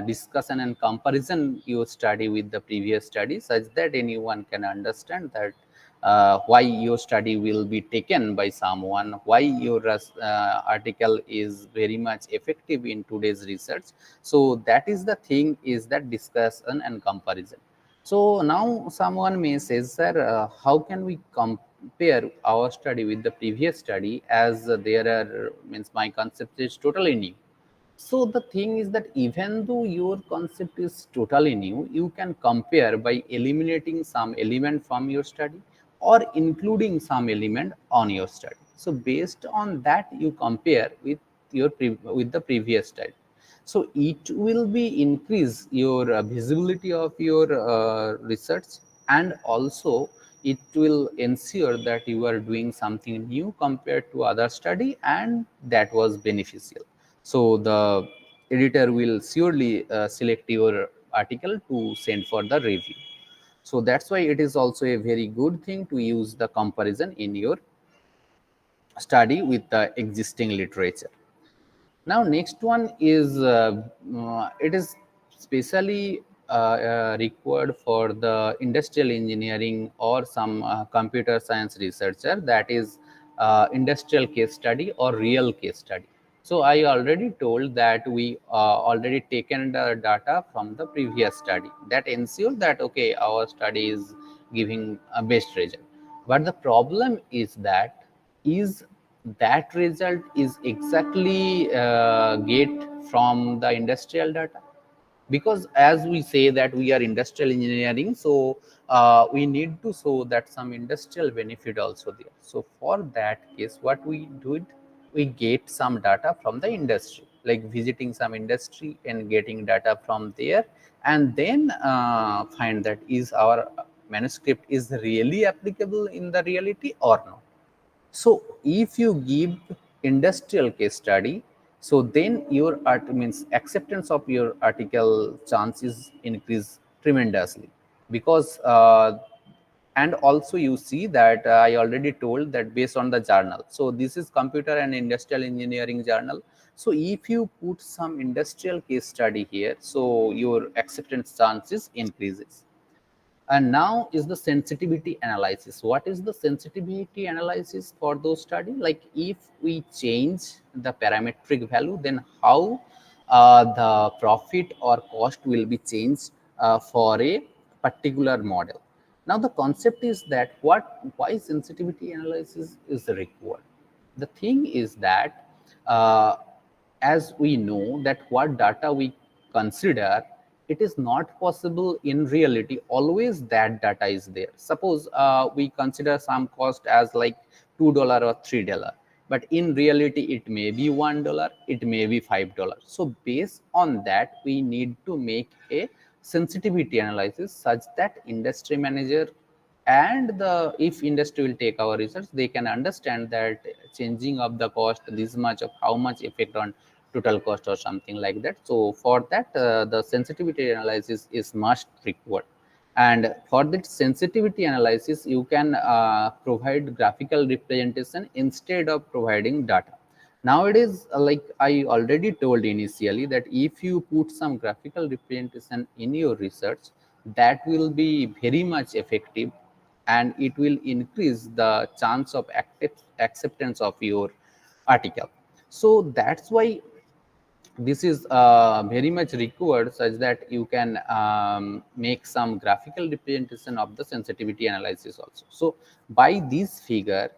discussion and comparison you study with the previous study, such that anyone can understand that why your study will be taken by someone, why your article is very much effective in today's research. So that is the thing, is that discussion and comparison. So now someone may say, sir, how can we compare our study with the previous study, as there are means my concept is totally new. So the thing is that even though your concept is totally new, you can compare by eliminating some element from your study or including some element on your study. So based on that, you compare with with the previous study. So it will be increase your visibility of your research, and also it will ensure that you are doing something new compared to other study, and that was beneficial. So the editor will surely select your article to send for the review. So that's why it is also a very good thing to use the comparison in your study with the existing literature. Now next one is it is specially required for the industrial engineering or some computer science researcher, that is industrial case study or real case study. So I already told that we already taken the data from the previous study, that ensure that okay, our study is giving a best result. But the problem is that is that result is exactly get from the industrial data, because as we say that we are industrial engineering, so we need to show that some industrial benefit also there. So for that case, what we do it, we get some data from the industry, like visiting some industry and getting data from there, and then find that is our manuscript is really applicable in the reality or not. So if you give industrial case study, So then your art means acceptance of your article chances increase tremendously, because and also you see that I already told that based on the journal. So this is computer and industrial engineering journal. So if you put some industrial case study here, so your acceptance chances increases. And now is the sensitivity analysis. What is the sensitivity analysis for those study? Like if we change the parametric value, then how the profit or cost will be changed for a particular model. Now the concept is that why sensitivity analysis is required. The thing is that uh, as we know that what data we consider, it is not possible in reality always that data is there. Suppose we consider some cost as like $2 or $3, but in reality it may be $1, it may be $5. So based on that we need to make a sensitivity analysis such that industry manager and the if industry will take our research, they can understand that changing of the cost this much of how much effect on total cost or something like that. So for that the sensitivity analysis is must required. And for that sensitivity analysis you can provide graphical representation instead of providing data. Nowadays like I already told initially that if you put some graphical representation in your research, that will be very much effective, and it will increase the chance of acceptance of your article. So that's why this is very much required, such that you can make some graphical representation of the sensitivity analysis also. So by this figure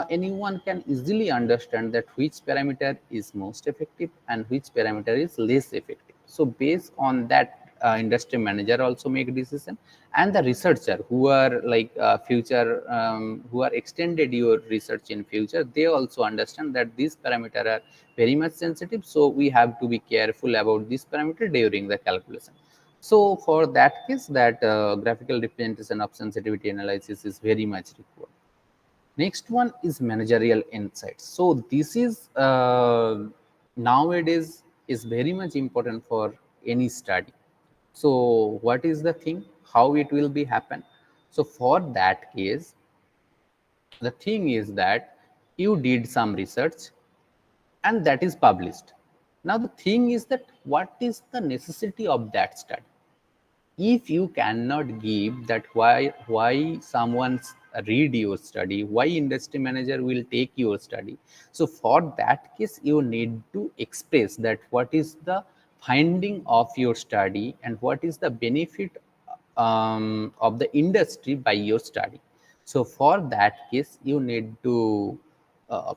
anyone can easily understand that which parameter is most effective and which parameter is less effective. So based on that industry manager also make decision, and the researcher who are like future who are extended your research in future, they also understand that these parameter are very much sensitive, so we have to be careful about this parameter during the calculation. So for that case, that graphical representation of sensitivity analysis is very much required. Next one is managerial insights. So this is nowadays is very much important for any study. So what is the thing? How it will be happen? So for that case, the thing is that you did some research and that is published. Now the thing is that what is the necessity of that study? If you cannot give that why someone's read your study, why industry manager will take your study, so for that case you need to express that what is the finding of your study and what is the benefit of the industry by your study. So for that case you need to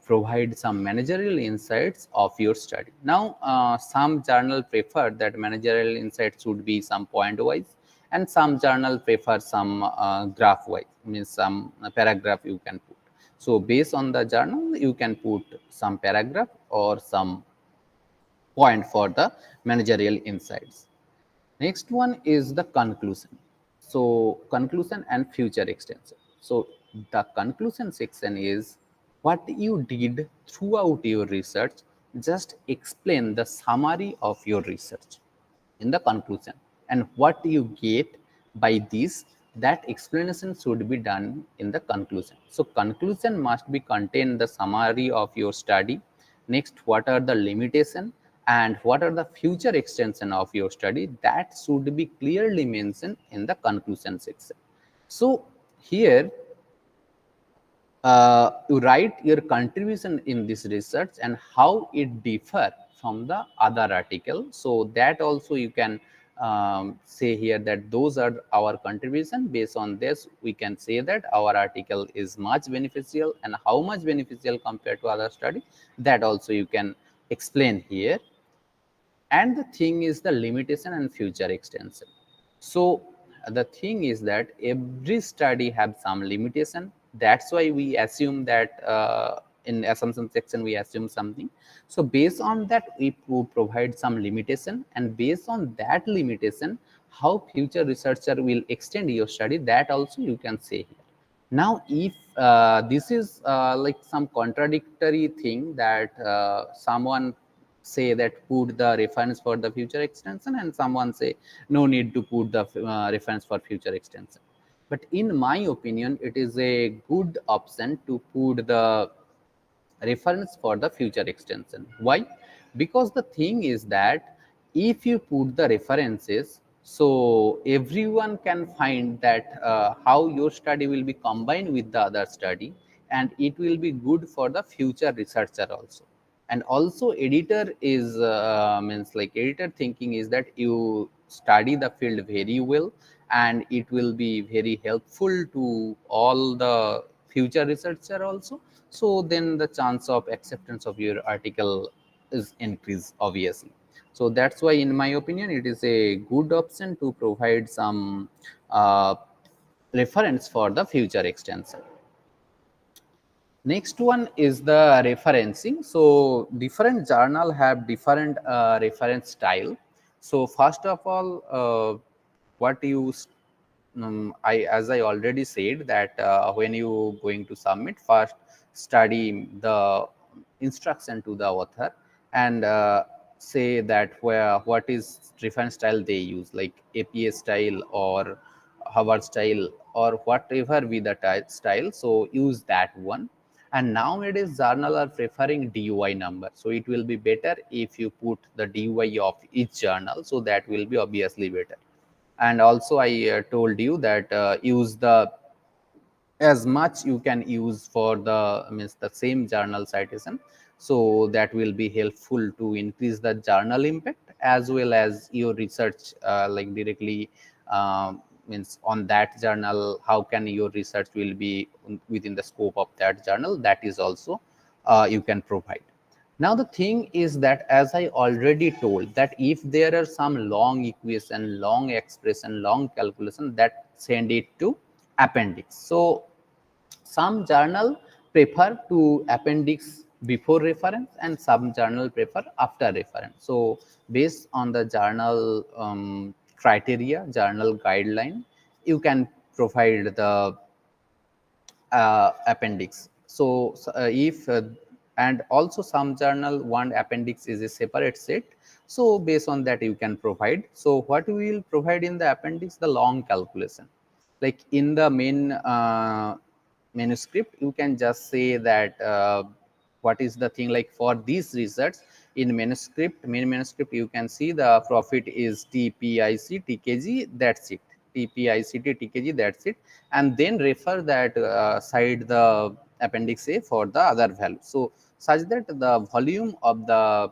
provide some managerial insights of your study. Now, some journal prefer that managerial insights should be some point wise, and some journal prefer some graph wise, means some paragraph you can put. So based on the journal, you can put some paragraph or some point for the managerial insights. Next one is the conclusion. So conclusion and future extension. So the conclusion section is what you did throughout your research. Just explain the summary of your research in the conclusion, and what you get by this, that explanation should be done in the conclusion. So conclusion must be contain the summary of your study. Next, what are the limitation and what are the future extension of your study, that should be clearly mentioned in the conclusion section. So here you write your contribution in this research and how it differ from the other article. So that also you can say here that those are our contribution. Based on this we can say that our article is much beneficial, and how much beneficial compared to other study, that also you can explain here. And the thing is the limitation and future extension. So the thing is that every study have some limitation. That's why we assume that in assumption section we assume something. So based on that we provide some limitation, and based on that limitation how future researcher will extend your study, that also you can say here. Now if this is like some contradictory thing that someone say that put the reference for the future extension, and someone say no need to put the reference for future extension. But in my opinion, it is a good option to put the reference for the future extension. Why? Because the thing is that if you put the references, so everyone can find that how your study will be combined with the other study, and it will be good for the future researcher also. And also editor is means like editor thinking is that you study the field very well, and it will be very helpful to all the future researcher also. So then the chance of acceptance of your article is increased obviously. So that's why in my opinion it is a good option to provide some reference for the future extension. Next one is the referencing. So different journal have different reference style. So first of all, what you as I already said that when you going to submit, first study the instruction to the author, and say that what is reference style they use, like APA style or Harvard style or whatever be the style. So use that one. And nowadays journal are preferring DOI number, so it will be better if you put the DOI of each journal, so that will be obviously better. And also I told you that use the as much you can use for the means the same journal citation, so that will be helpful to increase the journal impact as well as your research, like directly means on that journal, how can your research will be within the scope of that journal, that is also you can provide. Now the thing is that, as I already told, that if there are some long equation, long expression, long calculation, that send it to appendix. So some journal prefer to appendix before reference, and some journal prefer after reference. So based on the journal criteria, journal guideline, you can provide the appendix. So if and also some journal one appendix is a separate set, so based on that you can provide. So what we will provide in the appendix, the long calculation. Like in the main manuscript, you can just say that what is the thing, like for these research in manuscript, main manuscript, you can see the profit is TPIC TKG, that's it. TPICT TKG, that's it. And then refer that side the appendix A for the other value, so such that the volume of the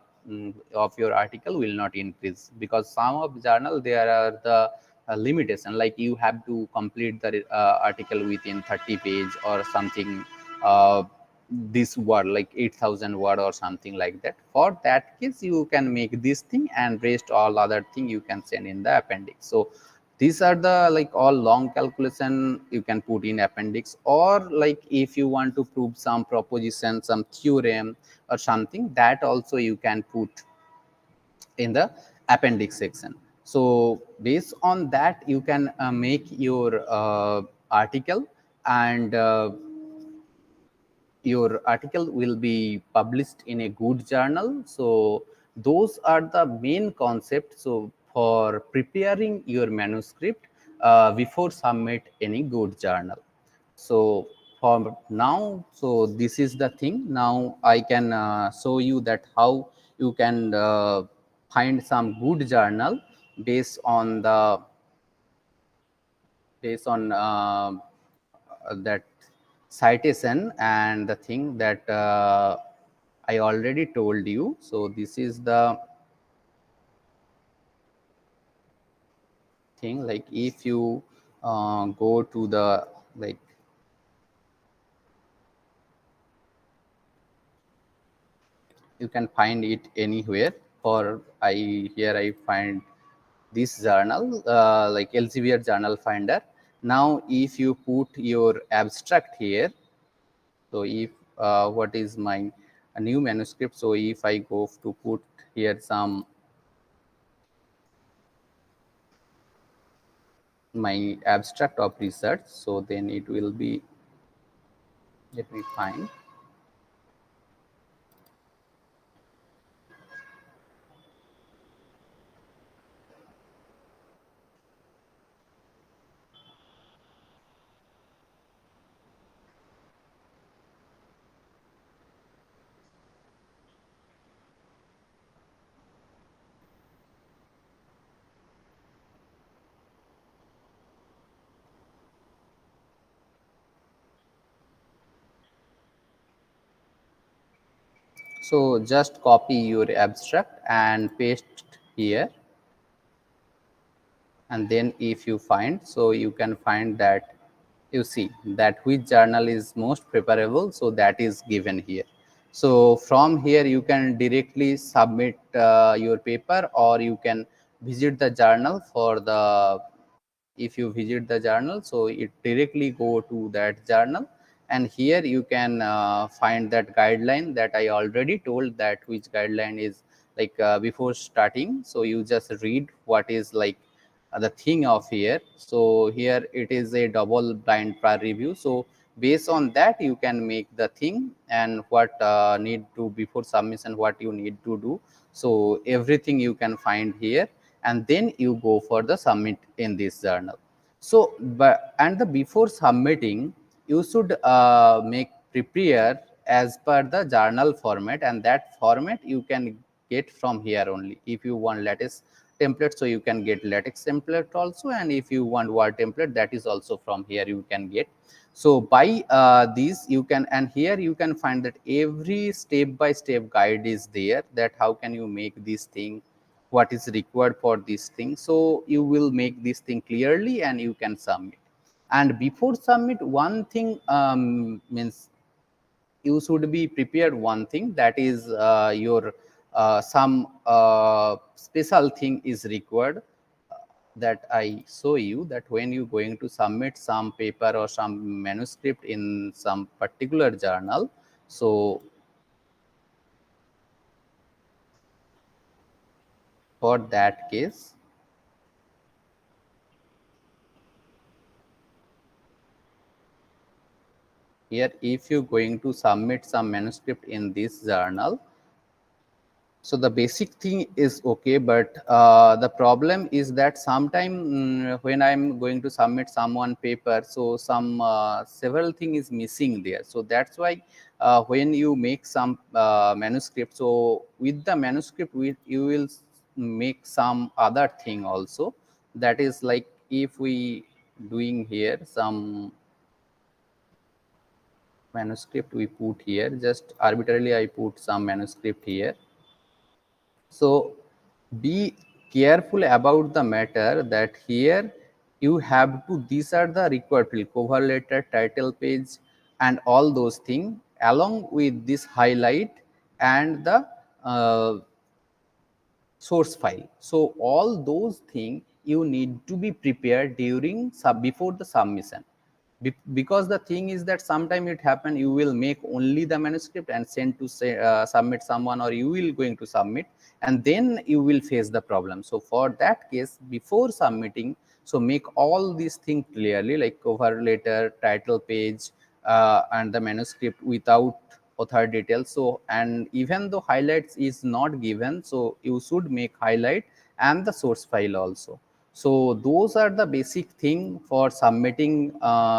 of your article will not increase, because some of journal there are the limitation, like you have to complete the article within 30 page or something, uh, this word like 8,000 word or something like that. For that case you can make this thing, and rest all other thing you can send in the appendix. So these are the like all long calculation you can put in appendix. Or like if you want to prove some proposition, some theorem or something, that also you can put in the appendix section. So based on that you can make your article, and your article will be published in a good journal. So those are the main concepts, so for preparing your manuscript before submit any good journal. So for now, so this is the thing. Now I can show you that how you can find some good journal based on the based on that citation and the thing that I already told you. So this is the thing, like if you go to the like you can find it anywhere. For I here I find this journal like Elsevier journal finder. Now if you put your abstract here, so if what is my a new manuscript, so if I go to put here some my abstract of research, so then it will be, let me find. So just copy your abstract and paste here, and then if you find, so you can find that, you see that which journal is most preferable, so that is given here. So from here you can directly submit your paper, or you can visit the journal for the, if you visit the journal, so it directly go to that journal, and here you can find that guideline that I already told, that which guideline is like before starting, so you just read what is like the thing of here. So here it is a double blind prior review, so based on that you can make the thing, and what need to before submission, what you need to do, so everything you can find here, and then you go for the submit in this journal. So but and the before submitting, you should make prepare as per the journal format, and that format you can get from here only. If you want lattice template, so you can get latex template also, and if you want word template, that is also from here you can get. So by these you can, and here you can find that every step by step guide is there, that how can you make this thing, what is required for this thing, so you will make this thing clearly and you can submit. And before submit, one thing means you should be prepared, one thing that is your some special thing is required, that I show you, that when you going to submit some paper or some manuscript in some particular journal, so for that case, here if you going to submit some manuscript in this journal, so the basic thing is okay, but the problem is that sometime when I'm going to submit someone paper, so some several thing is missing there. So that's why when you make some manuscript, so with the manuscript you will make some other thing also, that is like if we doing here some manuscript we put here, just arbitrarily I put some manuscript here. So be careful about the matter, that here you have to, these are the required field, cover letter, title page, and all those things, along with this highlight and the source file. So all those things you need to be prepared during before the submission. Because the thing is that sometime it happen, you will make only the manuscript and send to say submit someone, or you will going to submit, and then you will face the problem. So for that case, before submitting, so make all these things clearly, like cover letter, title page, and the manuscript without author details. So and even though highlights is not given, so you should make highlight and the source file also. So those are the basic thing for submitting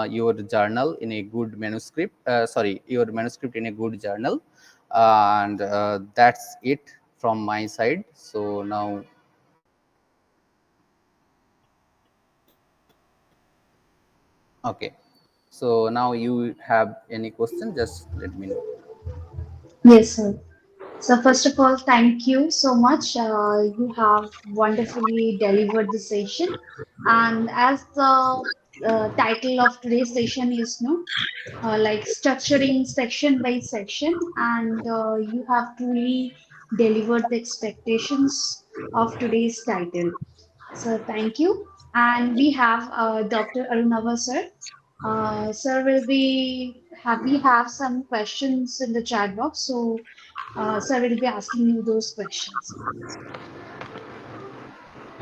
your journal in a good manuscript, sorry, your manuscript in a good journal. And that's it from my side. So now, okay. So now you have any question, just let me know. Yes, sir. So first of all, thank you so much. You have wonderfully delivered the session, and as the title of today's session is no, like structuring section by section, and you have truly delivered the expectations of today's title. So thank you. And we have Dr. Arunava sir. Sir will be happy have some questions in the chat box. So sir will be asking you those questions.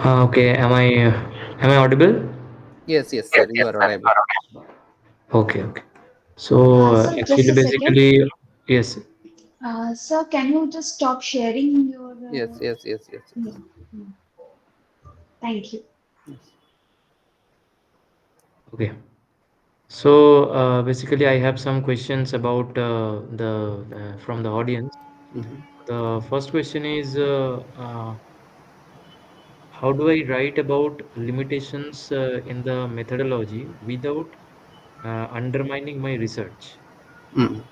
Okay, am I audible? Yes, yes, sir, you are audible. Okay, okay. So Sir, just actually, a second. basically, yes. Sir, can you just stop sharing your? Yes, yes, yes, yes, Yeah. yes. Mm. Thank you. Okay. So basically, I have some questions about the from the audience. Mhm. The first question is, how do I write about limitations in the methodology without undermining my research? Mm.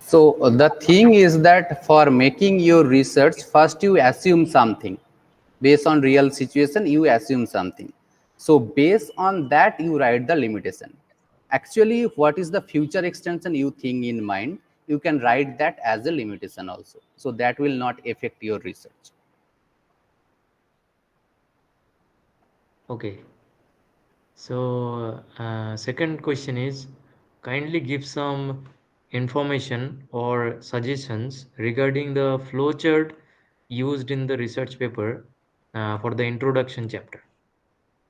So the thing is that for making your research, first you assume something. Based on real situation, you assume something. So based on that, you write the limitation. Actually, what is the future extension you think in mind, you can write that as a limitation also. So that will not affect your research. Okay. So, second question is kindly give some information or suggestions regarding the flowchart used in the research paper for the introduction chapter.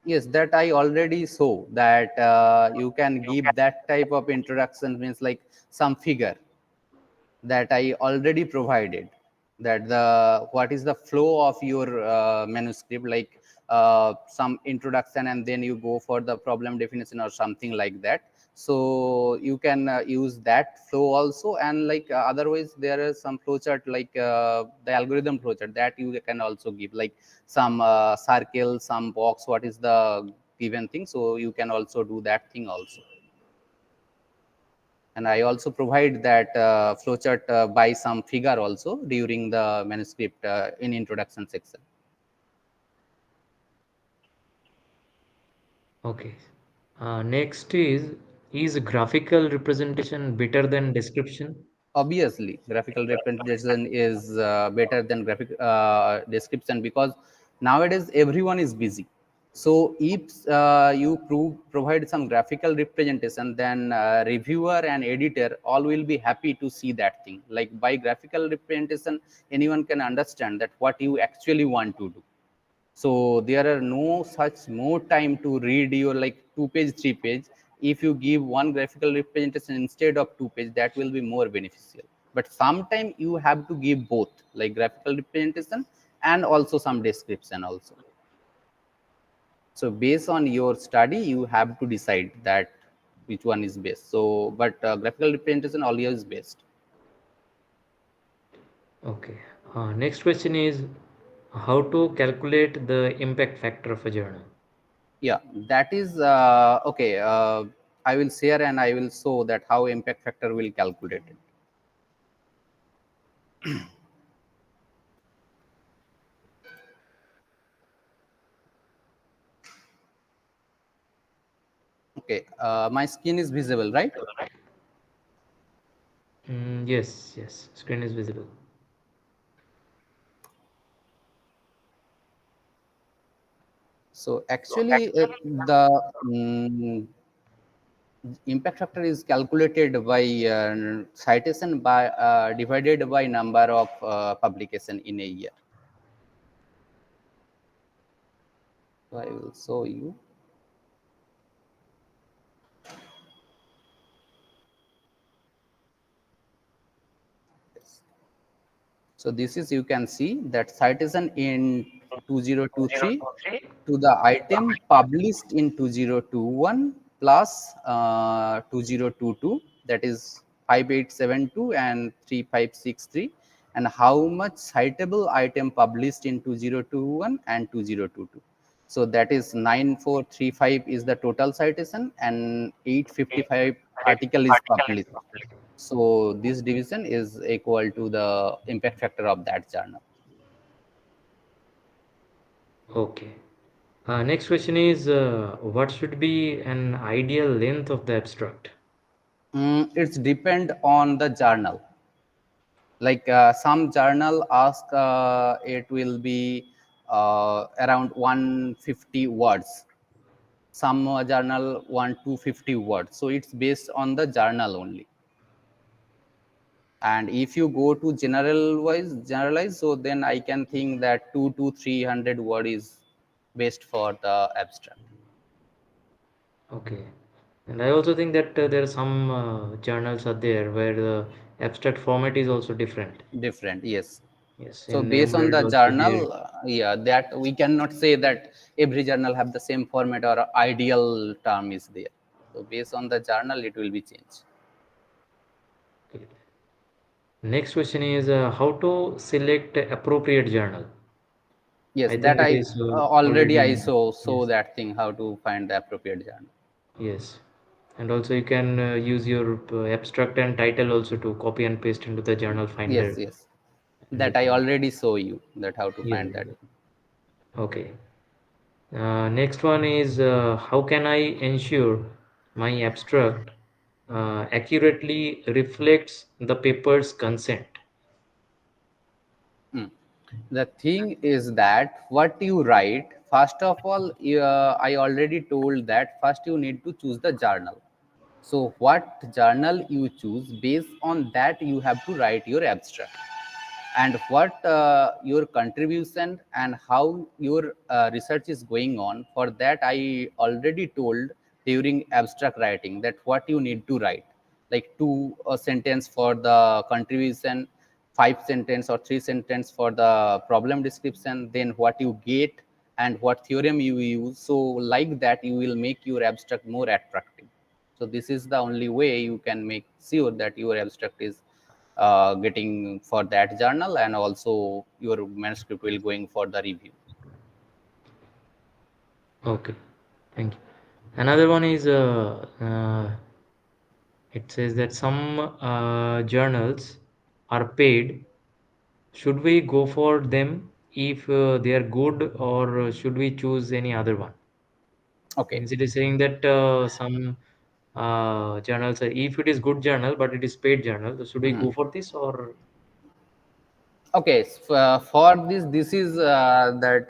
Yes, that I already saw that you can give that type of introduction, means like some figure that I already provided, that the what is the flow of your manuscript, like some introduction and then you go for the problem definition or something like that. So you can use that flow also, and like otherwise there is some flowchart like the algorithm flowchart that you can also give, like some circle, some box, what is the given thing. So you can also do that thing also. And I also provide that flowchart by some figure also during the manuscript in introduction section. Okay. Next is graphical representation better than description? Obviously, graphical representation is better than graphic description, because nowadays everyone is busy. So if you provide some graphical representation, then reviewer and editor all will be happy to see that thing. Like by graphical representation, anyone can understand that what you actually want to do. So there are no such more time to read your like 2 page, 3 page. If you give one graphical representation instead of 2 page, that will be more beneficial. But sometime you have to give both, like graphical representation and also some description also. So based on your study, you have to decide that which one is best. So, but graphical representation always is best. Okay. Next question is how to calculate the impact factor of a journal? Yeah, that is okay. I will share and I will show that how impact factor will calculate it. Okay, my skin is visible, right? Yes, yes. Screen is visible. So actually, the impact factor is calculated by citation by divided by number of publication in a year. So I will show you. Yes. So this is, you can see that citation in 2023 to the item published in 2021 plus 2022, that is 5872 and 3563, and how much citable item published in 2021 and 2022. So that is 9435 is the total citation and 855 article is published. So this division is equal to the impact factor of that journal. Okay. Next question is what should be an ideal length of the abstract? It's depend on the journal. Like some journal ask it will be around 150 words. Some journal want 250 words. So it's based on the journal only. And if you go to generalize, so then I can think that 2 to 300 word is best for the abstract. Okay. And I also think that there are some journals are there where the abstract format is also different. Different, yes. Yes, So in based on Numerical the also there. journal, yeah, that we cannot say that every journal have the same format or ideal term is there. So based on the journal, it will be changed. Okay. Next question is how to select appropriate journal. Yes, I that think it I is already I already saw yes, that thing, how to find the appropriate journal. yes. And also you can use your abstract and title also to copy and paste into the journal Yes, finder, yes. and you That I can. already show you that how to Yeah, find that. yeah. Okay. Next one is how can I ensure my abstract accurately reflects the paper's consent? Mm. The thing is that what you write, first of all, I already told that first you need to choose the journal. So, what journal you choose, based on that, you have to write your abstract. And what your contribution and how your research is going on, for that I already told during abstract writing that what you need to write, like two a sentence for the contribution, five sentence or three sentence for the problem description, then what you get and what theorem you use. So like that you will make your abstract more attractive. So this is the only way you can make sure that your abstract is getting for that journal, and also your manuscript will going for the review. Okay, thank you. Another one is it says that some journals are paid. Should we go for them if they are good, or should we choose any other one? Okay. Means it is saying that some journals, are, if it is good journal but it is paid journal, so should we Mhm. go for this or? Okay, for this is that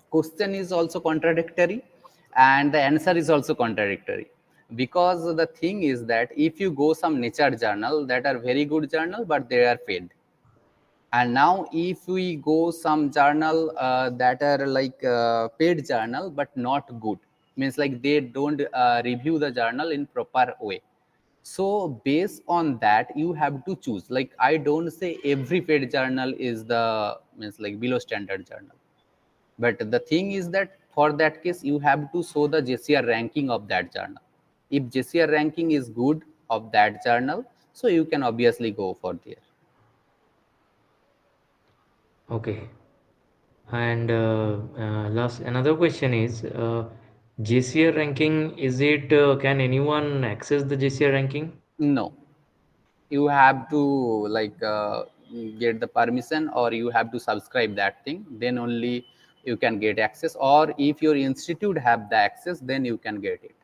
question is also contradictory and the answer is also contradictory, because the thing is that if you go some nature journal that are very good journal but they are paid, and now if we go some journal that are like paid journal but not good, means like they don't review the journal in proper way. So based on that you have to choose. Like I don't say every paid journal is the means like below standard journal, but the thing is that for that case you have to show the JCR ranking of that journal. If JCR ranking is good of that journal, so you can obviously go for there. Okay. And last another question is JCR ranking, is it can anyone access the JCR ranking? No, you have to like get the permission, or you have to subscribe that thing, then only you can get access, or if your institute have the access then you can get it.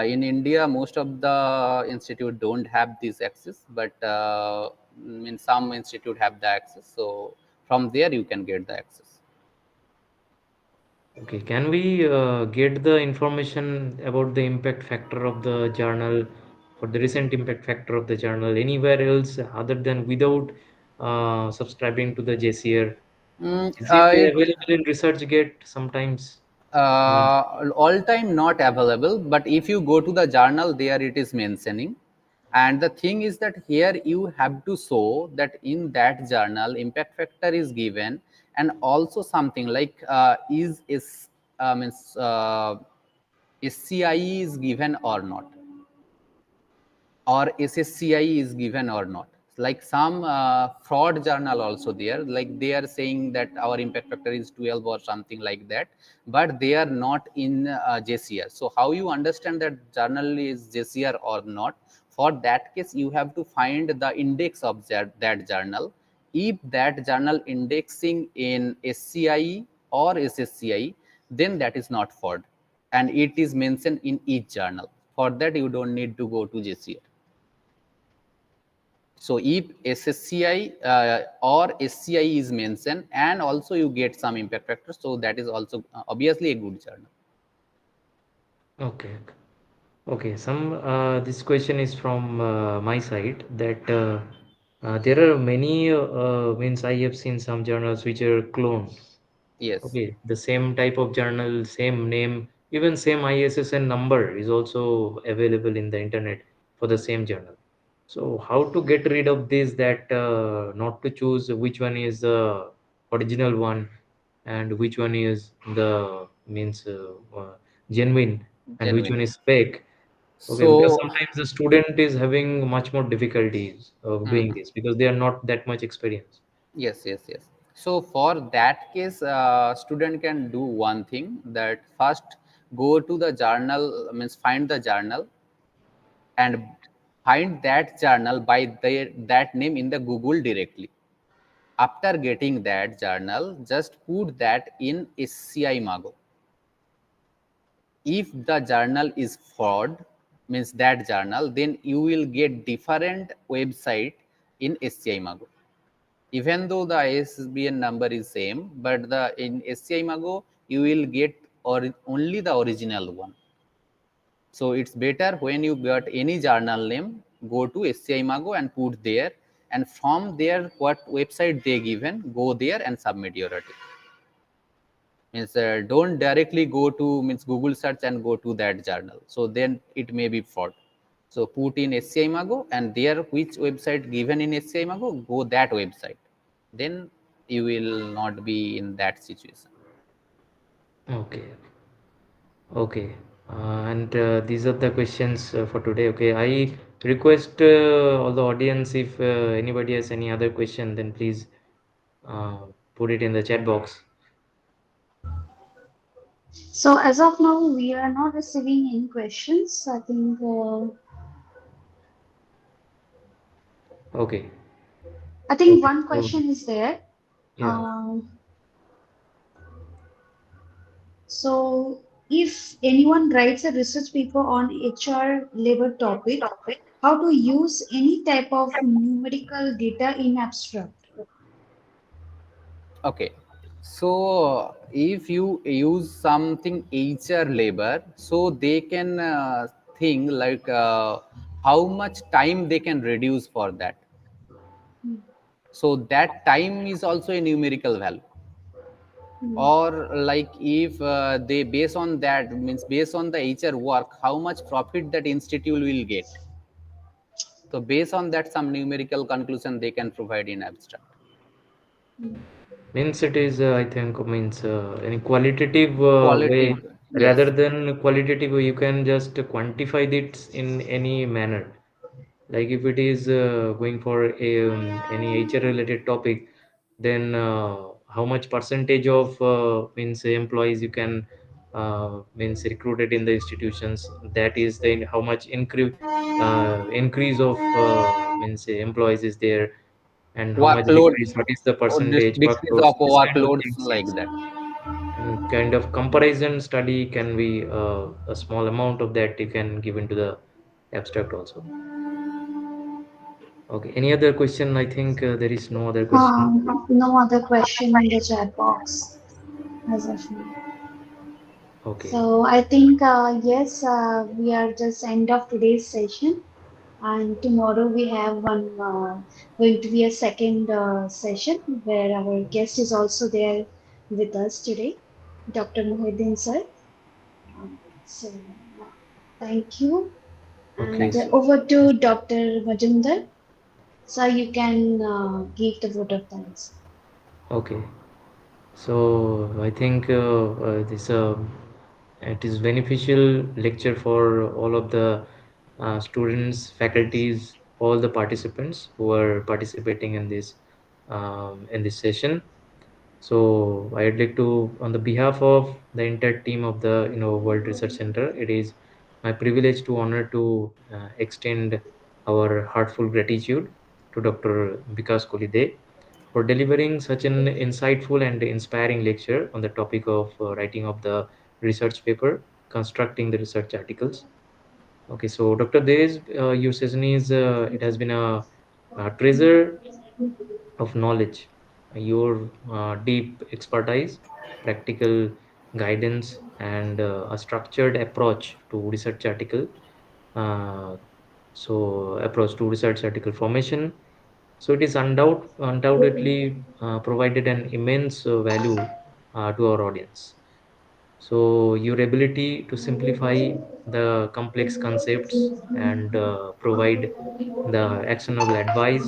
In India most of the institute don't have this access, but in some institute have the access, so from there you can get the access. Okay, can we get the information about the impact factor of the journal, or the recent impact factor of the journal anywhere else other than without subscribing to the JCR? Is it It available in ResearchGate sometimes? Uh, all time not available, but if you go to the journal there it is mentioning. And the thing is that here you have to show that in that journal impact factor is given, and also something like is means SCI is given or not, or SSCI is given or not. Like some fraud journal also there, like they are saying that our impact factor is 12 or something like that, but they are not in JCR. So how you understand that journal is JCR or not? For that case, you have to find the index of that journal. If that journal indexing in SCI or SSCI, then that is not fraud, and it is mentioned in each journal. For that, you don't need to go to JCR. So if SSCI or SCI is mentioned, and also you get some impact factor, so that is also obviously a good journal. okay. Okay, some this question is from my side that there are many means I have seen some journals which are cloned. Yes. Okay, the same type of journal, same name, even same ISSN number is also available in the internet for the same journal. So how to get rid of this, that not to choose which one is the original one and which one is the means genuine and which Genuine. one is fake. Okay, because So sometimes the student is having much more difficulties of doing mhm. this because they are not that much experienced. Yes, yes, yes. So for that case, student can do one thing, that first go to the journal, means find the journal and find that journal by that name in the Google directly. After getting that journal, just put that in SCI Mago. If the journal is fraud, means that journal, then you will get different website in SCI Mago. Even though the ISBN number is same, but the in SCI Mago you will get only the original one. So it's better when you got any journal name, go to SCI Mago and put there, and from there what website they given, go there and submit your article. Means don't directly go to means Google search and go to that journal. So then it may be fraud. So put in SCI Mago and there which website given in SCI Mago, go that website. Then you will not be in that situation. Okay. Okay. And these are the questions for today. Okay. I request all the audience, if anybody has any other question, then please uh, put it in the chat box. So as of now, we are not receiving any questions. Okay. I think Okay. one So, question is there. yeah. Um, so if anyone writes a research paper on HR labor topic, how to use any type of numerical data in abstract? Okay. So if you use something HR labor, so they can think like how much time they can reduce for that. Hmm. So that time is also a numerical value. Hmm. Or like if they base on that, means based on the HR work, how much profit that institute will get. So based on that, some numerical conclusion they can provide in abstract. Hmm. Means it is, I think, means any qualitative way, Quality, rather yes. than qualitative, you can just quantify it in any manner. Like if it is going for any HR related topic, then how much percentage of means employees you can means recruited in the institutions. That is then how much increase of means employees is there, and how much Workload decrease, what is the or percentage decrease workloads, of this kind of workloads things, like yes. that. And kind of comparison study can be a small amount of that you can give into the abstract also. Okay, any other question? I think there is no other question. No other question in the chat box as of now. Okay, So I think yes, we are just end of today's session, and tomorrow we have one going to be a second session where our guest is also there with us today, Dr. Muhyiddin sir. So thank you, and okay, Thank you. over to Dr. Majumdar. So you can give the vote of thanks. okay. So I think this it is beneficial lecture for all of the students, faculties, all the participants who are participating in this session. So I'd like to, on the behalf of the entire team of the World Research Center, it is my privilege to honor to extend our heartful gratitude to Dr. Bikas Koli Dey for delivering such an insightful and inspiring lecture on the topic of writing of the research paper, constructing the research articles. Okay, so Dr. Dey's your session is it has been a treasure of knowledge. Your deep expertise, practical guidance, and a structured approach to research article. Uh, so approach to research article formation. So it is undoubtedly provided an immense value to our audience. So your ability to simplify the complex concepts and provide the actionable advice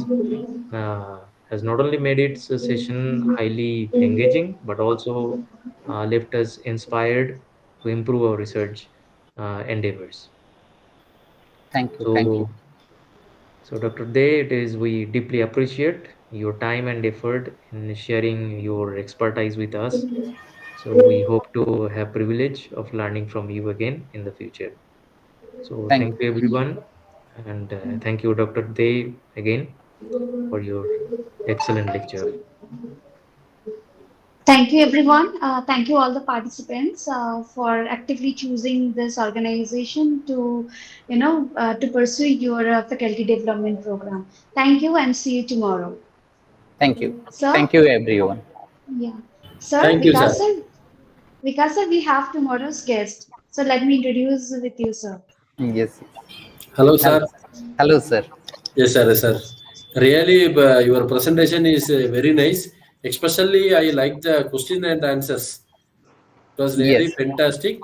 has not only made its session highly engaging, but also left us inspired to improve our research endeavors. Thank you. Thank you. So, so Dr. Day, it is we deeply appreciate your time and effort in sharing your expertise with us. So we hope to have privilege of learning from you again in the future. So Thank thank you everyone, and thank you Dr. Dey again for your excellent lecture. Thank you, everyone. Thank you, all the participants, for actively choosing this organization to, to pursue your faculty development program. Thank you, and see you tomorrow. thank you. Sir, Thank you, everyone. yeah, sir, Thank you, sir. Vikas sir, we have tomorrow's guest. So let me introduce with you, sir. Yes. Hello, Hello. sir. Hello, sir. Yes, sir. Yes, sir. Really, your presentation is very nice. Especially, I like the question and answers. It was really Yes. fantastic.